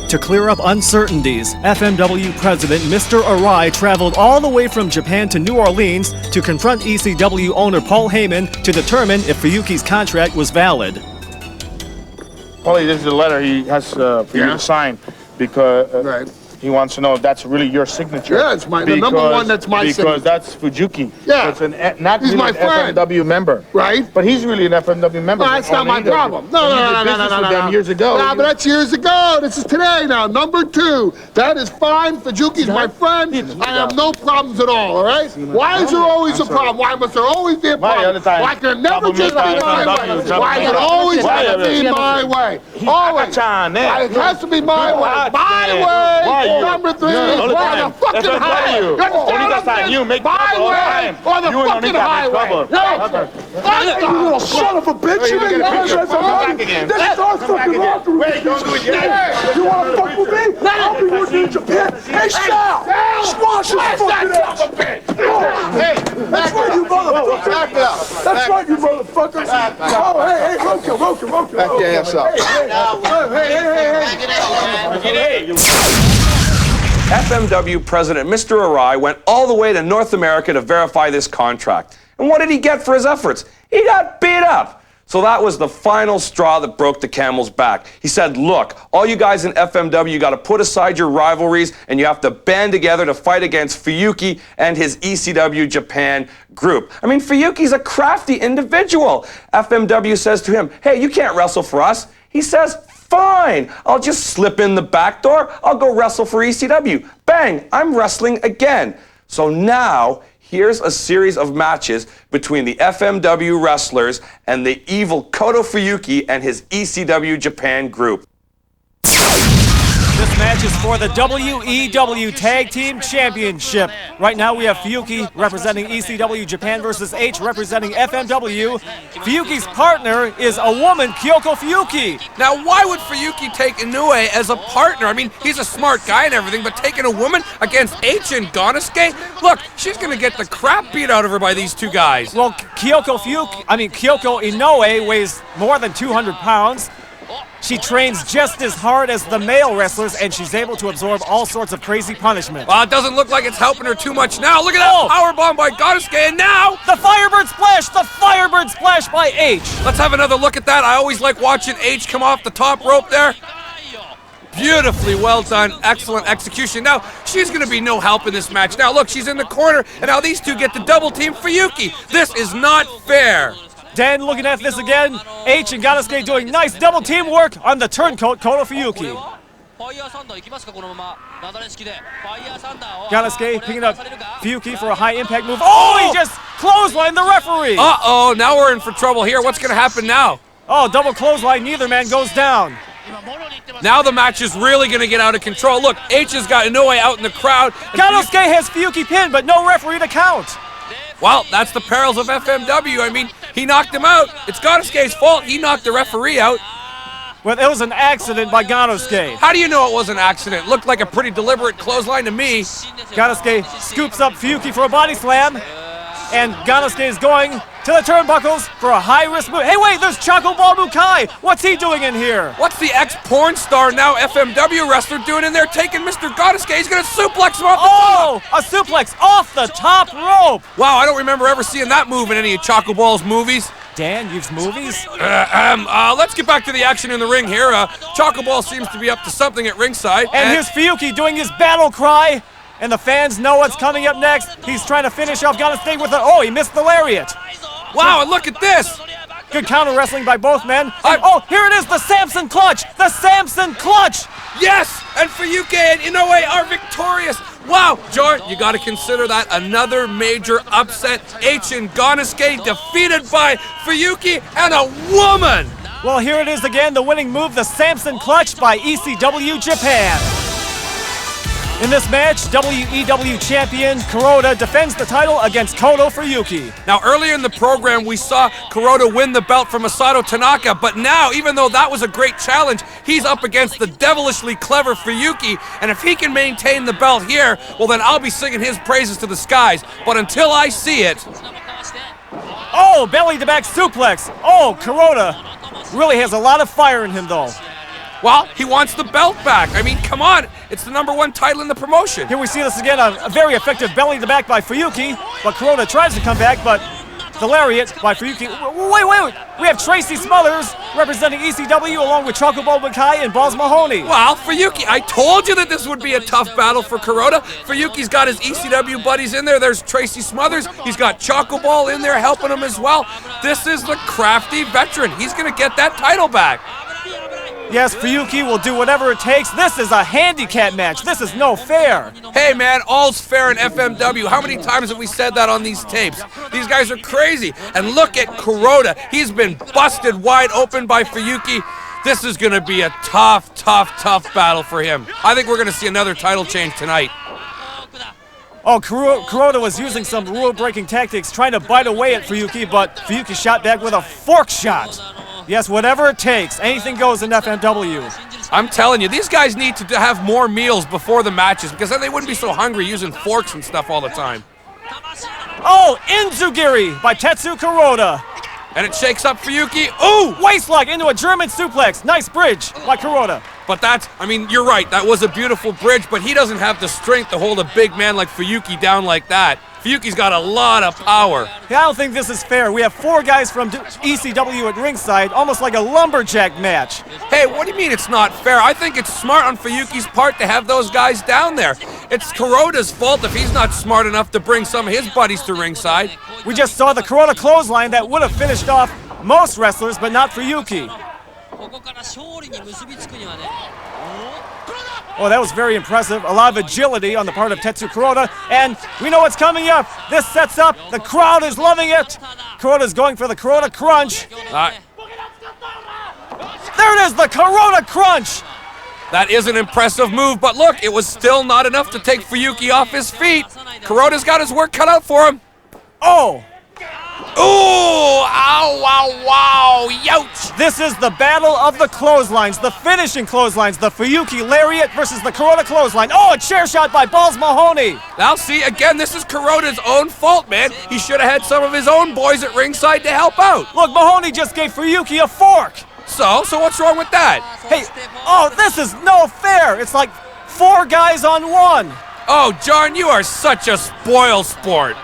To clear up uncertainties, FMW President Mr. Arai traveled all the way from Japan to New Orleans to confront ECW owner Paul Heyman to determine if Fuyuki's contract was valid. Paulie, this is a letter he has for you to sign because he wants to know if that's really your signature. Yeah, it's the number one that's my signature. Because that's Fujuki. Yeah. So it's not He's really my an friend. FMW member. Right. But he's really an FMW member. No, that's not my problem. No. Years ago. Nah, but that's years ago. This is today now. Number 2. That is fine. Fujuki's my friend. I have no problems at all right? Why is there always a problem? Why must there always be a problem? Why can it never just be my way? Why is it always have to be my way? Always. It has to be my way. My way. Number 3. On the fucking highway. You understand? You make my way on the fucking highway. You little son of a bitch. You ain't This is our fucking locker room. You want to fuck with me? I'll be working in Japan. Hey, Sal! Squash his fucking ass! Hey, that's right, you motherfuckers. That's right, you motherfuckers. Oh, hey, Roku. Back your ass up. Hey. FMW President Mr. Arai went all the way to North America to verify this contract. And what did he get for his efforts? He got beat up. So that was the final straw that broke the camel's back. He said, look, all you guys in FMW, you got to put aside your rivalries and you have to band together to fight against Fuyuki and his ECW Japan group. I mean, Fuyuki's a crafty individual. FMW says to him, hey, you can't wrestle for us. He says, fine, I'll just slip in the back door. I'll go wrestle for ECW. Bang, I'm wrestling again. So now, here's a series of matches between the FMW wrestlers and the evil Koto Fuyuki and his ECW Japan group. This match is for the WEW Tag Team Championship. Right now we have Fuyuki representing ECW Japan versus H representing FMW. Fuyuki's partner is a woman, Kyoko Fuyuki. Now, why would Fuyuki take Inoue as a partner? I mean, he's a smart guy and everything, but taking a woman against H and Gonosuke? Look, she's going to get the crap beat out of her by these two guys. Well, Kyoko Inoue weighs more than 200 pounds. She trains just as hard as the male wrestlers, and she's able to absorb all sorts of crazy punishment. Well, it doesn't look like it's helping her too much now. Look at that powerbomb by Gonosuke, and now the Firebird Splash by H. Let's have another look at that. I always like watching H come off the top rope there. Beautifully well done, excellent execution. Now, she's going to be no help in this match. Now, look, she's in the corner, and now these two get to double team Fuyuki. This is not fair. Dan looking at this again. H and Gonosuke doing nice double team work on the turncoat Koto Fuyuki. Gonosuke picking up Fuyuki for a high impact move. Oh, he just clotheslined the referee. Uh-oh, now we're in for trouble here. What's going to happen now? Oh, double clothesline, neither man goes down. Now the match is really going to get out of control. Look, H has got Inoue out in the crowd. Gonosuke has Fuyuki pinned, but no referee to count. Well, that's the perils of FMW. I mean, he knocked him out. It's Gonosuke's fault. He knocked the referee out. Well, it was an accident by Gonosuke. How do you know it was an accident? Looked like a pretty deliberate clothesline to me. Gonosuke scoops up Fuyuki for a body slam. And Gonosuke is going to the turnbuckles for a high-risk move. Hey, wait, there's Choco Ball Mukai. What's he doing in here? What's the ex-porn star, now FMW wrestler, doing in there? Taking Mr. Gonosuke. He's going to suplex him off the top. A suplex off the top rope. Wow, I don't remember ever seeing that move in any of Choco Ball's movies. Dan, you've movies? Let's get back to the action in the ring here. Choco Ball seems to be up to something at ringside. And here's Fuyuki doing his battle cry. And the fans know what's coming up next. He's trying to finish off Gonosuke with he missed the lariat. Wow, and look at this. Good counter wrestling by both men. Here it is, the Samson clutch. The Samson clutch. Yes, and Fuyuki and Inoue are victorious. Wow, John, you got to consider that another major upset. H and Gonosuke defeated by Fuyuki and a woman. Well, here it is again, the winning move, the Samson Clutch by ECW Japan. In this match, WEW champion Kuroda defends the title against Koto Fuyuki. Now, earlier in the program, we saw Kuroda win the belt from Masato Tanaka, but now, even though that was a great challenge, he's up against the devilishly clever Fuyuki, and if he can maintain the belt here, well, then I'll be singing his praises to the skies. But until I see it... Oh, belly-to-back suplex. Oh, Kuroda really has a lot of fire in him, though. Well, he wants the belt back. I mean, come on. It's the #1 title in the promotion. Here we see this again, a very effective belly-to-back by Fuyuki, but Kuroda tries to come back, but the lariat by Fuyuki. Wait. We have Tracy Smothers representing ECW along with Chocobo Makai and Balls Mahoney. Well, Fuyuki, I told you that this would be a tough battle for Kuroda. Fuyuki's got his ECW buddies in there. There's Tracy Smothers. He's got Chocoball in there helping him as well. This is the crafty veteran. He's going to get that title back. Yes, Fuyuki will do whatever it takes. This is a handicap match. This is no fair. Hey, man, all's fair in FMW. How many times have we said that on these tapes? These guys are crazy. And look at Kuroda. He's been busted wide open by Fuyuki. This is going to be a tough battle for him. I think we're going to see another title change tonight. Oh, Kuroda was using some rule-breaking tactics, trying to bite away at Fuyuki, but Fuyuki shot back with a fork shot. Yes, whatever it takes. Anything goes in FMW. I'm telling you, these guys need to have more meals before the matches because then they wouldn't be so hungry using forks and stuff all the time. Oh, Inzugiri by Tetsu Kuroda. And it shakes up Fuyuki. Ooh! Waistlock into a German suplex. Nice bridge by Kuroda. But that's, I mean, you're right. That was a beautiful bridge, but he doesn't have the strength to hold a big man like Fuyuki down like that. Fuyuki's got a lot of power. Yeah, I don't think this is fair. We have 4 guys from ECW at ringside, almost like a lumberjack match. Hey, what do you mean it's not fair? I think it's smart on Fuyuki's part to have those guys down there. It's Kuroda's fault if he's not smart enough to bring some of his buddies to ringside. We just saw the Kuroda clothesline that would have finished off most wrestlers, but not Fuyuki. Oh, that was very impressive. A lot of agility on the part of Tetsu Kuroda. And we know what's coming up. This sets up. The crowd is loving it. Kuroda's going for the Kuroda Crunch. There it is, the Kuroda Crunch. That is an impressive move, but look, it was still not enough to take Fuyuki off his feet. Kuroda's got his work cut out for him. Oh. Ooh! Ow, wow, wow! Youch! This is the battle of the clotheslines, the finishing clotheslines, the Fuyuki Lariat versus the Kuroda clothesline. Oh, a chair shot by Balls Mahoney! Now see, again, this is Kuroda's own fault, man. He should have had some of his own boys at ringside to help out. Look, Mahoney just gave Fuyuki a fork. So what's wrong with that? Hey, oh, this is no fair. It's like 4 guys on 1. Oh, John, you are such a spoil sport.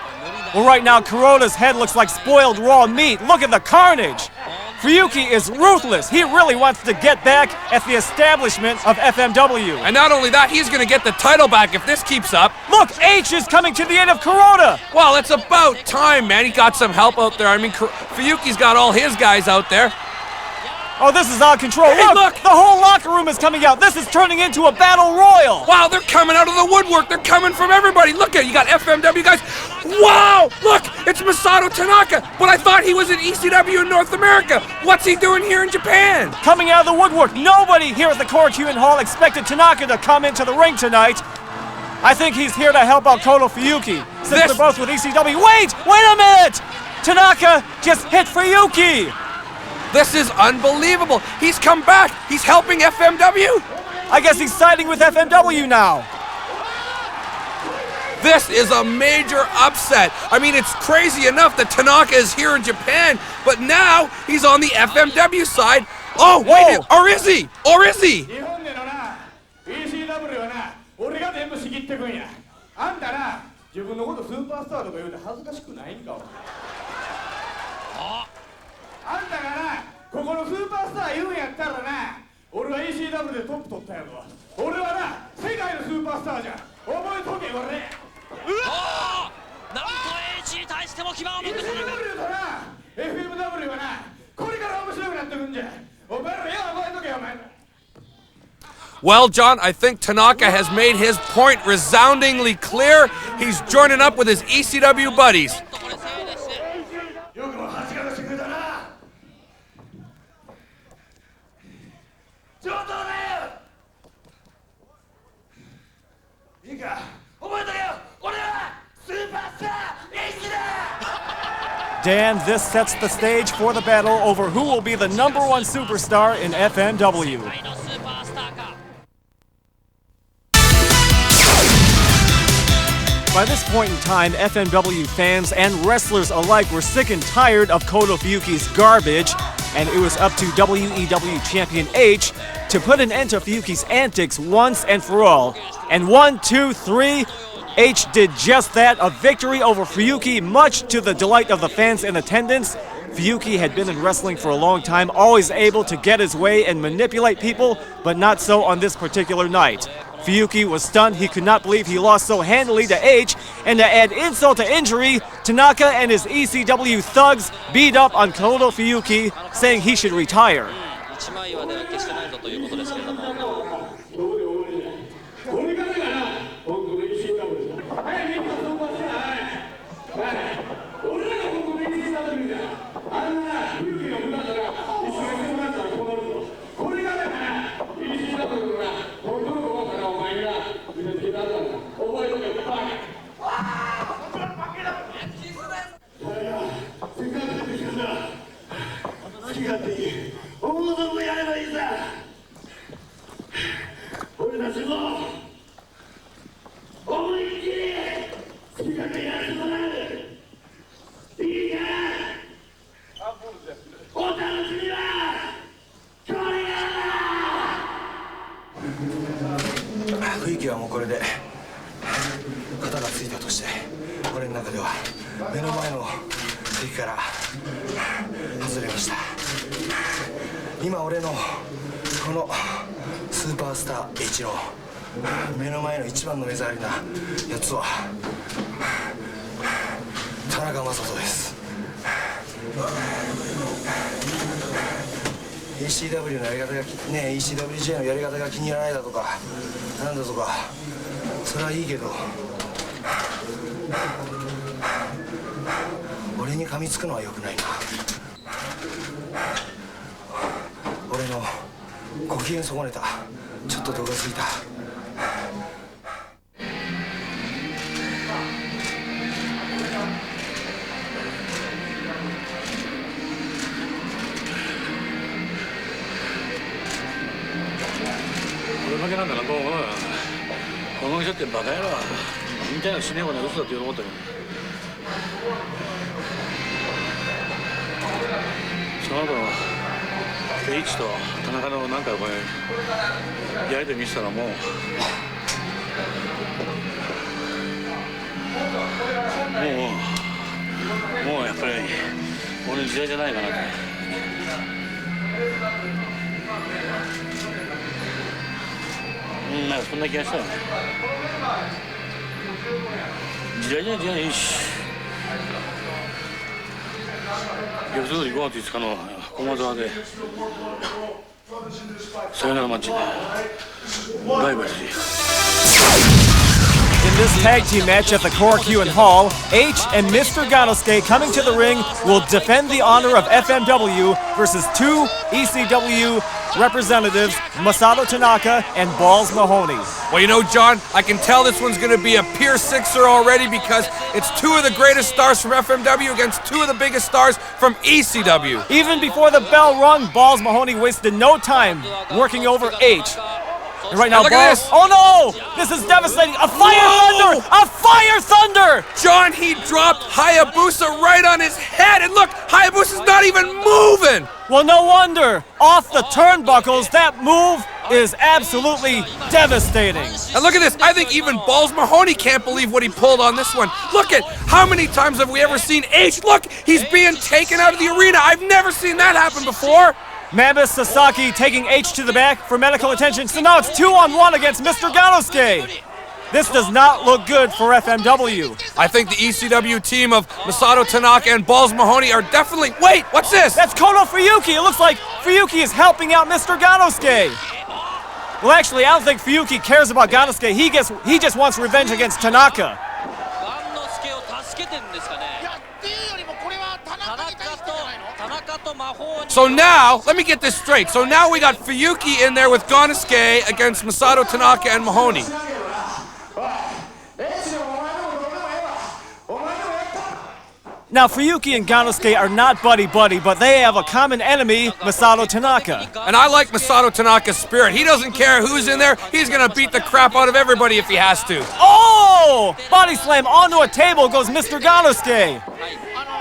Well, right now, Kuroda's head looks like spoiled raw meat. Look at the carnage. Fuyuki is ruthless. He really wants to get back at the establishment of FMW. And not only that, he's going to get the title back if this keeps up. Look, H is coming to the aid of Kuroda. Well, it's about time, man. He got some help out there. I mean, Fuyuki's got all his guys out there. Oh, this is out of control. Hey, look! The whole locker room is coming out. This is turning into a battle royal. Wow, they're coming out of the woodwork. They're coming from everybody. Look at it. You got FMW guys. Wow, look, it's Masato Tanaka. But I thought he was in ECW in North America. What's he doing here in Japan? Coming out of the woodwork. Nobody here at the Korakuen Hall expected Tanaka to come into the ring tonight. I think he's here to help out Koto Fuyuki, since they're both with ECW. Wait a minute! Tanaka just hit Fuyuki. This is unbelievable. He's come back. He's helping FMW. I guess he's siding with FMW now. This is a major upset. I mean, it's crazy enough that Tanaka is here in Japan, but now he's on the FMW side. Oh, wait, or is he? Or is he? Well, John, I think Tanaka has made his point resoundingly clear. He's joining up with his ECW buddies. Dan, this sets the stage for the battle over who will be the #1 superstar in FMW. By this point in time, FMW fans and wrestlers alike were sick and tired of Koto Fuyuki's garbage, and it was up to WEW champion H to put an end to Fuyuki's antics once and for all. And 1, 2, 3, H did just that, a victory over Fuyuki, much to the delight of the fans in attendance. Fuyuki had been in wrestling for a long time, always able to get his way and manipulate people, but not so on this particular night. Fuyuki was stunned. He could not believe he lost so handily to H, and to add insult to injury, Tanaka and his ECW thugs beat up on Koto Fuyuki, saying he should retire.雰囲気はもうこれで肩がついたとして、俺の中では目の前の敵から外れました。今俺のこのスーパースター H の目の前の一番の目障りなやつは田中将人です。ECW のやり方がね、ECWJ のやり方が気に入らないだとかなんだとか、それはいいけど俺に噛みつくのは良くないな。俺のご機嫌損ねた、ちょっと度が過ぎた。負けなんだな、この人ってバカ野郎、みたいなしねえことは嘘だって思ったけど、その後Hと田中のなんかこれやりとり見せたらもうやっぱり俺の時代じゃないかなと。なんかそんな気がしたよね。時代じゃないし、予想通り5月5日の駒沢でサヨナラマッチでライバルし。In this tag team match at the Korakuen Hall, H and Mr. Ganosuke coming to the ring will defend the honor of FMW versus two ECW representatives, Masato Tanaka and Balls Mahoney. Well, you know, John, I can tell this one's going to be a pure sixer already because it's two of the greatest stars from FMW against two of the biggest stars from ECW. Even before the bell rung, Balls Mahoney wasted no time working over H. And right now, look at Balls. this. Oh no! This is devastating! A fire thunder! A fire thunder! John, he dropped Hayabusa right on his head, and look, Hayabusa's not even moving! Well, no wonder. Off the turnbuckles, that move is absolutely devastating. And look at this. I think even Balls Mahoney can't believe what he pulled on this one. Look at how many times have we ever seen H? Look, he's being taken out of the arena. I've never seen that happen before. Mambus Sasaki taking H to the back for medical attention. So now it's 2-on-1 against Mr. Ganosuke. This does not look good for FMW. I think the ECW team of Masato Tanaka and Balls Mahoney are definitely... Wait, what's this? That's Koto Fuyuki. It looks like Fuyuki is helping out Mr. Ganosuke. Well, actually, I don't think Fuyuki cares about Ganosuke. He just wants revenge against Tanaka. So now, let me get this straight. So now we got Fuyuki in there with Ganosuke against Masato Tanaka and Mahoney. Now, Fuyuki and Ganosuke are not buddy-buddy, but they have a common enemy, Masato Tanaka. And I like Masato Tanaka's spirit. He doesn't care who's in there. He's going to beat the crap out of everybody if he has to. Oh! Body slam onto a table goes Mr. Ganosuke.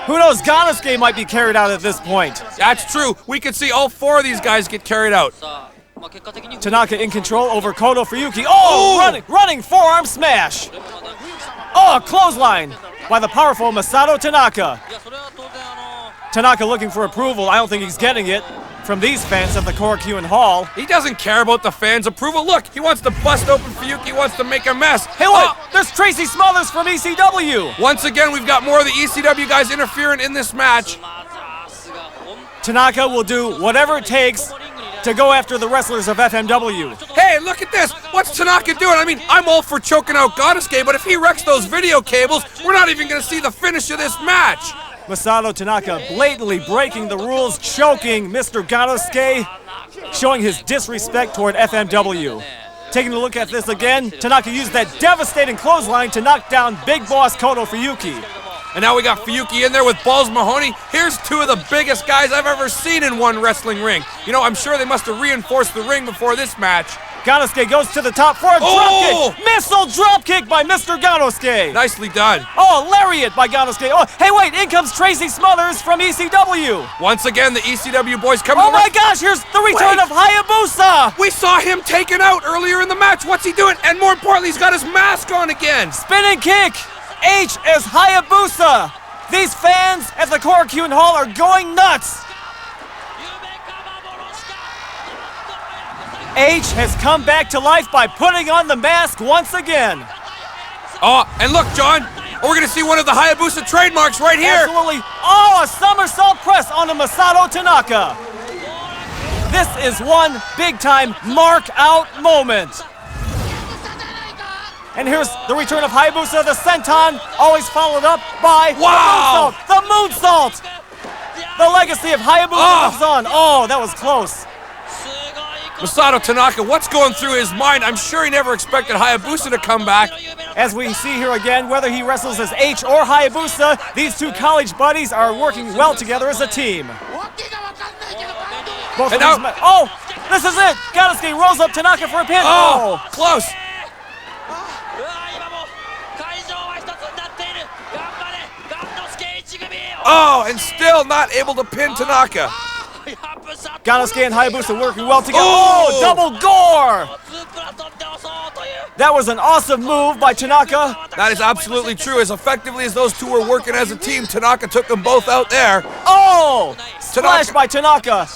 Who knows, Ganosuke might be carried out at this point. That's true. We could see all four of these guys get carried out. Tanaka in control over Kodo Fuyuki. Oh! Running forearm smash. Oh, a clothesline by the powerful Masato Tanaka. Tanaka looking for approval. I don't think he's getting it from these fans at the Korakuen Hall. He doesn't care about the fans' approval. Look, he wants to bust open Fuyuki. He wants to make a mess. Hey, look! There's Tracy Smothers from ECW. Once again, we've got more of the ECW guys interfering in this match. Tanaka will do whatever it takes to go after the wrestlers of FMW. Hey, look at this. What's Tanaka doing? I mean, I'm all for choking out Ganosuke, but if he wrecks those video cables, we're not even going to see the finish of this match. Masato Tanaka blatantly breaking the rules, choking Mr. Ganosuke, showing his disrespect toward FMW. Taking a look at this again, Tanaka used that devastating clothesline to knock down Big Boss Kodo Fuyuki. And now we got Fuyuki in there with Balls Mahoney. Here's two of the biggest guys I've ever seen in one wrestling ring. You know, I'm sure they must have reinforced the ring before this match. Ganosuke goes to the top for a dropkick. Missile dropkick by Mr. Ganosuke. Nicely done. Oh, lariat by Ganosuke. Oh, hey, wait, in comes Tracy Smothers from ECW. Once again, the ECW boys coming over. Oh my gosh, here's the return of Hayabusa. We saw him taken out earlier in the match. What's he doing? And more importantly, he's got his mask on again. Spinning kick. H as Hayabusa. These fans at the Korakuen Hall are going nuts. H has come back to life by putting on the mask once again. Oh, and look, John, we're going to see one of the Hayabusa trademarks right here. Absolutely. Oh, a somersault press onto Masato Tanaka. This is one big-time mark-out moment. And here's the return of Hayabusa, the senton, always followed up by the moonsault. The legacy of Hayabusa lives on. Oh, that was close. Masato Tanaka, what's going through his mind? I'm sure he never expected Hayabusa to come back. As we see here again, whether he wrestles as H or Hayabusa, these two college buddies are working well together as a team. Both of these this is it! Ganosuke rolls up Tanaka for a pin. Oh, close. Oh, and still not able to pin Tanaka. Ganosuke and Hayabusa working well together. Oh, double gore! That was an awesome move by Tanaka. That is absolutely true. As effectively as those two were working as a team, Tanaka took them both out there. Oh! Splash by Tanaka.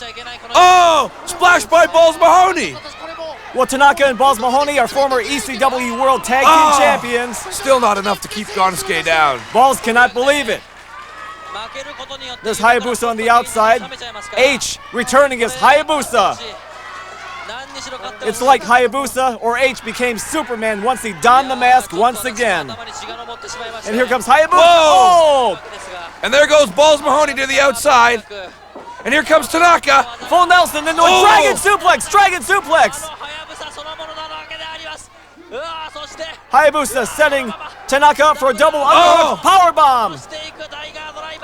Oh! Splash by Balls Mahoney. Well, Tanaka and Balls Mahoney are former ECW World Tag Team Champions. Still not enough to keep Ganosuke down. Balls cannot believe it. There's Hayabusa on the outside. H returning as Hayabusa. It's like Hayabusa or H became Superman once he donned the mask once again. And here comes Hayabusa. Whoa! And there goes Balls Mahoney to the outside. And here comes Tanaka. Full Nelson into a dragon suplex. Dragon suplex. Hayabusa setting Tanaka up for a double underhook power bomb.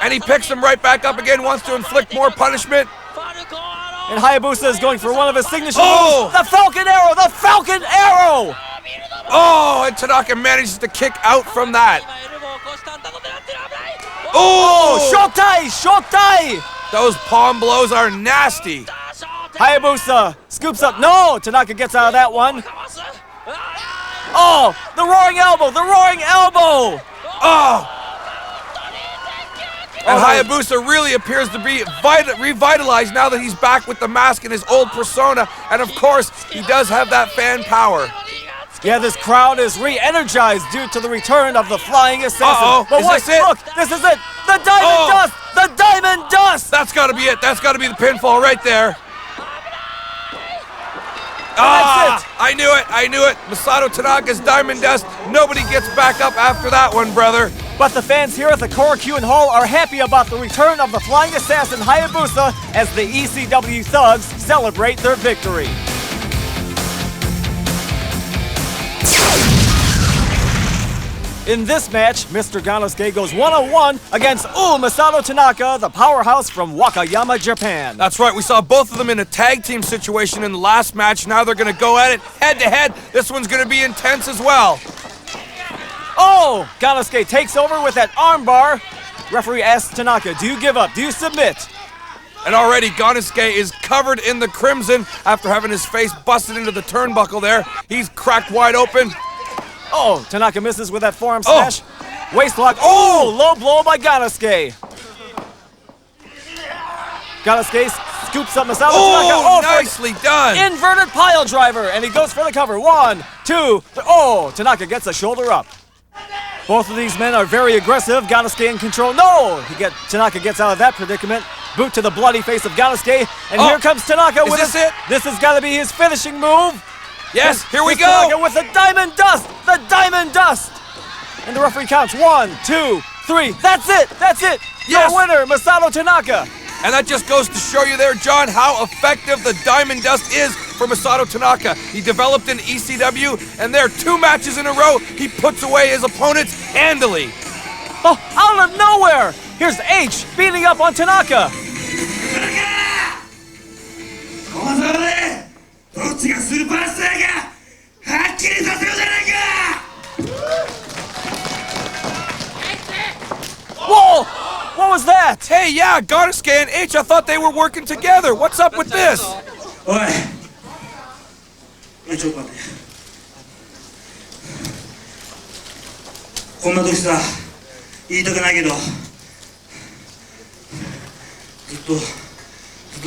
And he picks him right back up again, wants to inflict more punishment. And Hayabusa is going for one of his signature moves. The Falcon Arrow! The Falcon Arrow! Oh, and Tanaka manages to kick out from that. Oh, Shotai! Shotai! Those palm blows are nasty. Hayabusa scoops up. No! Tanaka gets out of that one. Oh! The Roaring Elbow! The Roaring Elbow! Oh! And Hayabusa really appears to be revitalized now that he's back with the mask and his old persona. And of course, he does have that fan power. Yeah, this crowd is re-energized due to the return of the Flying Assassin. But is this it? Look, this is it! The Diamond Dust! The Diamond Dust! That's gotta be it. That's gotta be the pinfall right there. That's it. I knew it. I knew it. Masato Tanaka's Diamond Dust. Nobody gets back up after that one, brother. But the fans here at the Korakuen Hall are happy about the return of the Flying Assassin Hayabusa as the ECW Thugs celebrate their victory. In this match, Mr. Ganosuke goes one-on-one against Masato Tanaka, the powerhouse from Wakayama, Japan. That's right, we saw both of them in a tag team situation in the last match. Now they're going to go at it head-to-head. This one's going to be intense as well. Oh! Ganosuke takes over with that armbar. Referee asks Tanaka, do you give up? Do you submit? And already Ganosuke is covered in the crimson after having his face busted into the turnbuckle there. He's cracked wide open. Oh, Tanaka misses with that forearm smash. Waist lock. Oh, low blow by Ganosuke. Ganosuke scoops up Masato Tanaka. Oh, nicely done. Inverted pile driver, and he goes for the cover. 1, 2, oh, Tanaka gets a shoulder up. Both of these men are very aggressive. Ganosuke in control. No! Tanaka gets out of that predicament. Boot to the bloody face of Ganosuke. And here comes Tanaka with this it? This has got to be his finishing move. Yes, here we go. Tanaka with the diamond dust. The diamond dust. And the referee counts 1, 2, 3. That's it. That's it. Yes. Your winner, Masato Tanaka. And that just goes to show you there, John, how effective the diamond dust is for Masato Tanaka. He developed in ECW, and there 2 matches in a row, he puts away his opponents handily. Oh, out of nowhere! Here's H beating up on Tanaka. Whoa! What was that? Hey, yeah, Ganosuke and H, I thought they were working together. What's up with this? おい、ちょっと待って。こんな時さ、言いたくないけど、ずっと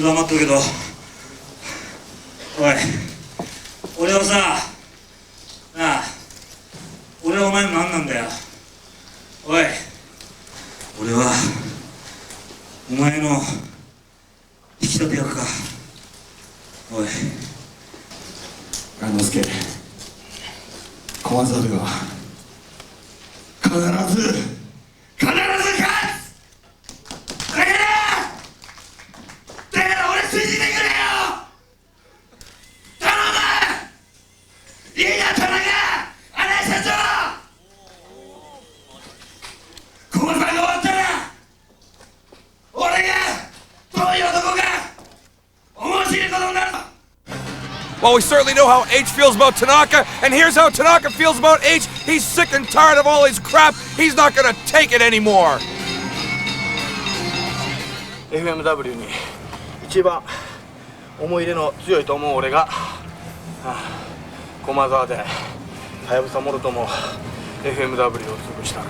黙ってるけど、おい、俺はさ、なあ、俺はお前の何なんだよ。おい、俺はお前の引き立て役か。おい、之助、駒沢が必ず勝つ。だから俺信じてくれよ。頼む。いいな、田中、荒井社長。駒沢が終わったら俺がどういう男か面白いことになる。 Well, we certainly know how H feels about Tanaka, and here's how Tanaka feels about H. He's sick and tired of all his crap. He's not gonna take it anymore. FMW に一番思い入れの強いと思う俺が駒沢ではやぶさもろとも FMW を潰した。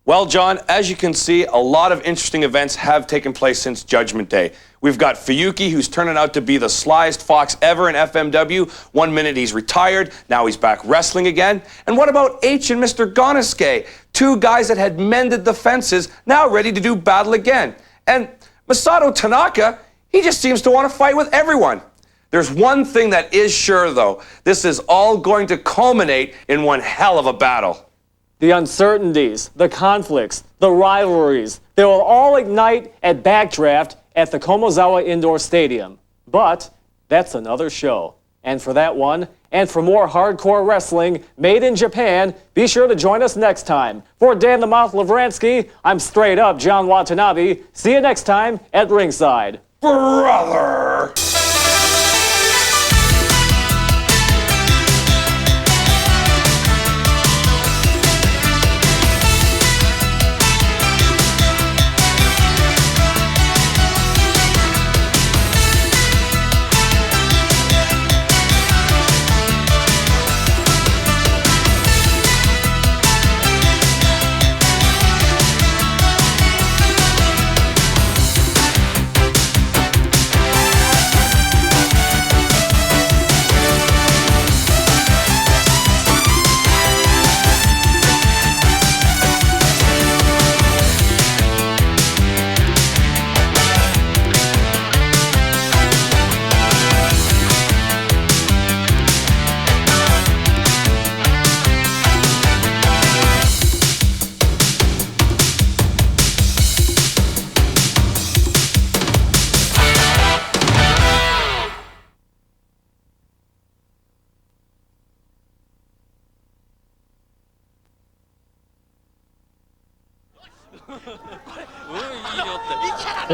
Well, John, as you can see, a lot of interesting events have taken place since Judgment Day. We've got Fuyuki, who's turning out to be the slyest fox ever in FMW. 1 minute he's retired, now he's back wrestling again. And what about H and Mr. Ganosuke? 2 guys that had mended the fences, now ready to do battle again. And Masato Tanaka, he just seems to want to fight with everyone. There's one thing that is sure, though. This is all going to culminate in one hell of a battle. The uncertainties, the conflicts, the rivalries, they will all ignite at Backdraft at the Komozawa Indoor Stadium. But that's another show. And for that one, and for more hardcore wrestling made in Japan, be sure to join us next time. For Dan the Mouth Lavransky, I'm straight up John Watanabe. See you next time at ringside. Brother!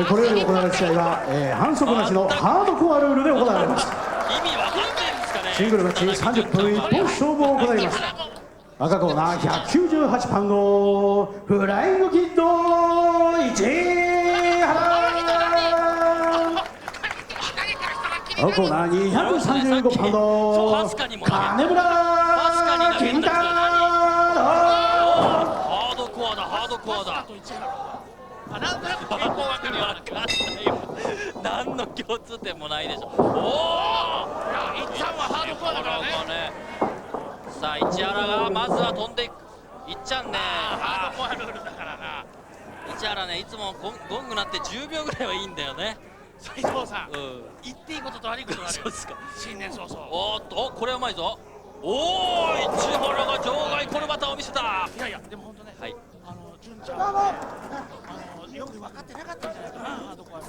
これより行われる試合は、反則なしのハードコアルールで行われます。意味わかんないんですかね。シングルマッチ30分一本勝負を行います。赤コーナー198パウンドフライングキッド市原。青コーナー235パウンド金村金太郎。ハードコアだハードコアだ。なんとなく傾向わかるよ。何の共通点もないでしょ。おお。いっちゃんはハードコアだからね。さあ市原がまずは飛んでいく。いっちゃんね。ハードコアルールだからな。市原ねいつもゴングなんて10秒ぐらいはいいんだよね。斉藤さん、言っていいことと悪いことがある。そうですか。新年早々。おっとこれうまいぞ。おお市原が場外コルバタを見せた。いやいやでも本当ね。はい。純ちゃんはよく分かってなかったんじゃないかなハードコアルー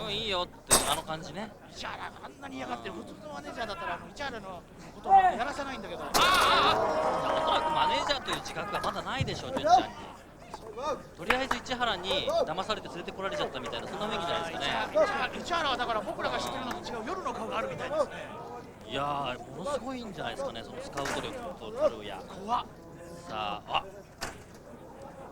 ル。いいよってあの感じね。市原があんなに嫌がってる普通のマネージャーだったら市原のことをやらせないんだけど。おそらくマネージャーという自覚がまだないでしょ純ちゃんに。とりあえず市原に騙されて連れてこられちゃったみたいなそんな雰囲気じゃないですかね。市原はだから僕らが知ってるのと違う夜の顔があるみたいですね。いやーものすごいんじゃないですかねそのスカウト力とたるや。怖っ。さ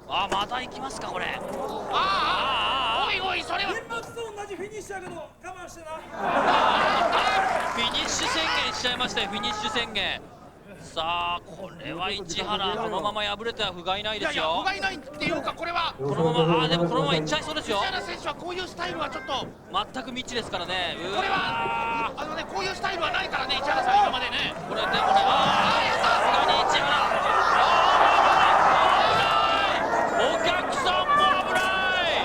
あまた行きますかこれ。おいおいそれは年末と同じフィニッシュやけど我慢してな。フィニッシュ宣言しちゃいましたよフィニッシュ宣言。さあこれは市原このまま敗れては不甲斐ないですよ。不甲斐ないっていうかこれはこのままでもこのままいっちゃいそうですよ。市原選手はこういうスタイルはちょっと全く未知ですからね。これはこういうスタイルはないからね市原さん今までね。これでもねさすがに市原お客さんも危な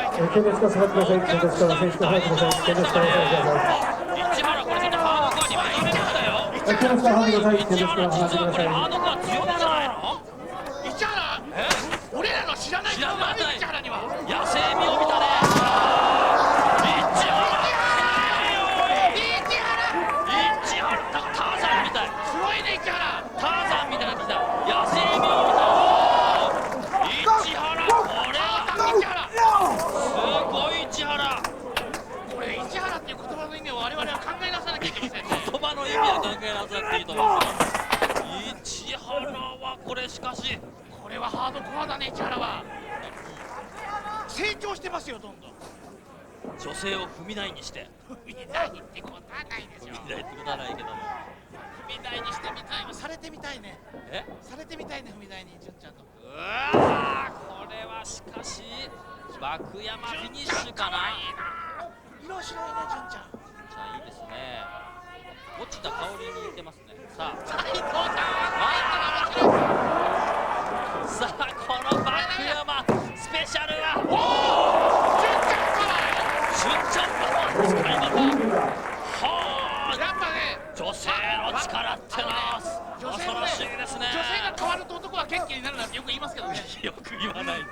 い。検討が下がってください。検討が選手が入ってください。検討が下がってください。市原これちょっとハードコアに負けてましたよ。検討が入ってください。市原実はこれハードコア強いんじゃないの。市原俺らの知らない知らない市原には野生味を見たね。市原ターザンみたい。すごいね市原。ターザンみたいなの来た。野生味を見た。市原これはすごい市原。これ市原っていう言葉の意味を我々は考えなさなきゃいけませんね。言葉の意味は考えなさなくていいと思いますよ。市原はこれしかしこれはハードコアだね市原は。成長してますよどんどん。女性を踏み台にして踏み台ってことはないでしょ。踏み台ってことはないけども踏み台にしてみたい。されてみたいね。えされてみたいね踏み台に純ちゃんと。うわこれはしかし爆山フィニッシュかな。色白いね純ちゃん。じゃあいいですね。落ちた香りに似てますね。さあ斉藤さんさあこの爆山スペシャルは純ちゃんパワーの使い方。はあやっぱね女性の力ってのは恐ろしいですね。女性が変わると男は元気になるなんてよく言いますけどね。よく言わないよ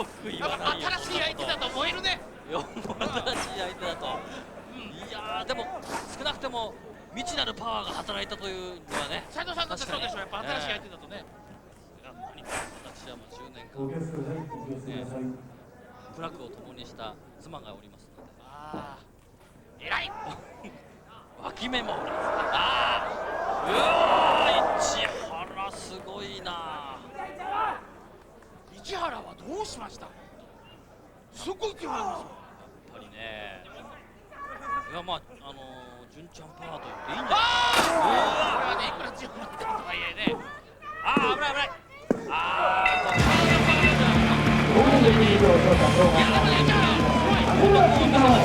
く言わないよ。新しい相手だと燃えるね。新しい相手だと、いやーでも少なくても未知なるパワーが働いたというのはね。斉藤さんだってそうでしょ。やっぱ新しい相手だとね。私はもう10年間、苦楽を共にした妻がおりますので。ああ偉い。脇目もうわ市原すごいな。市原はどうしました。すごいって言われますよ。やっぱりね。いやまあ純ちゃんパワーと言っていいんじゃないですか。これはねいくら強くなってるとはいえね。危ない危ない。いやでも市原すごい。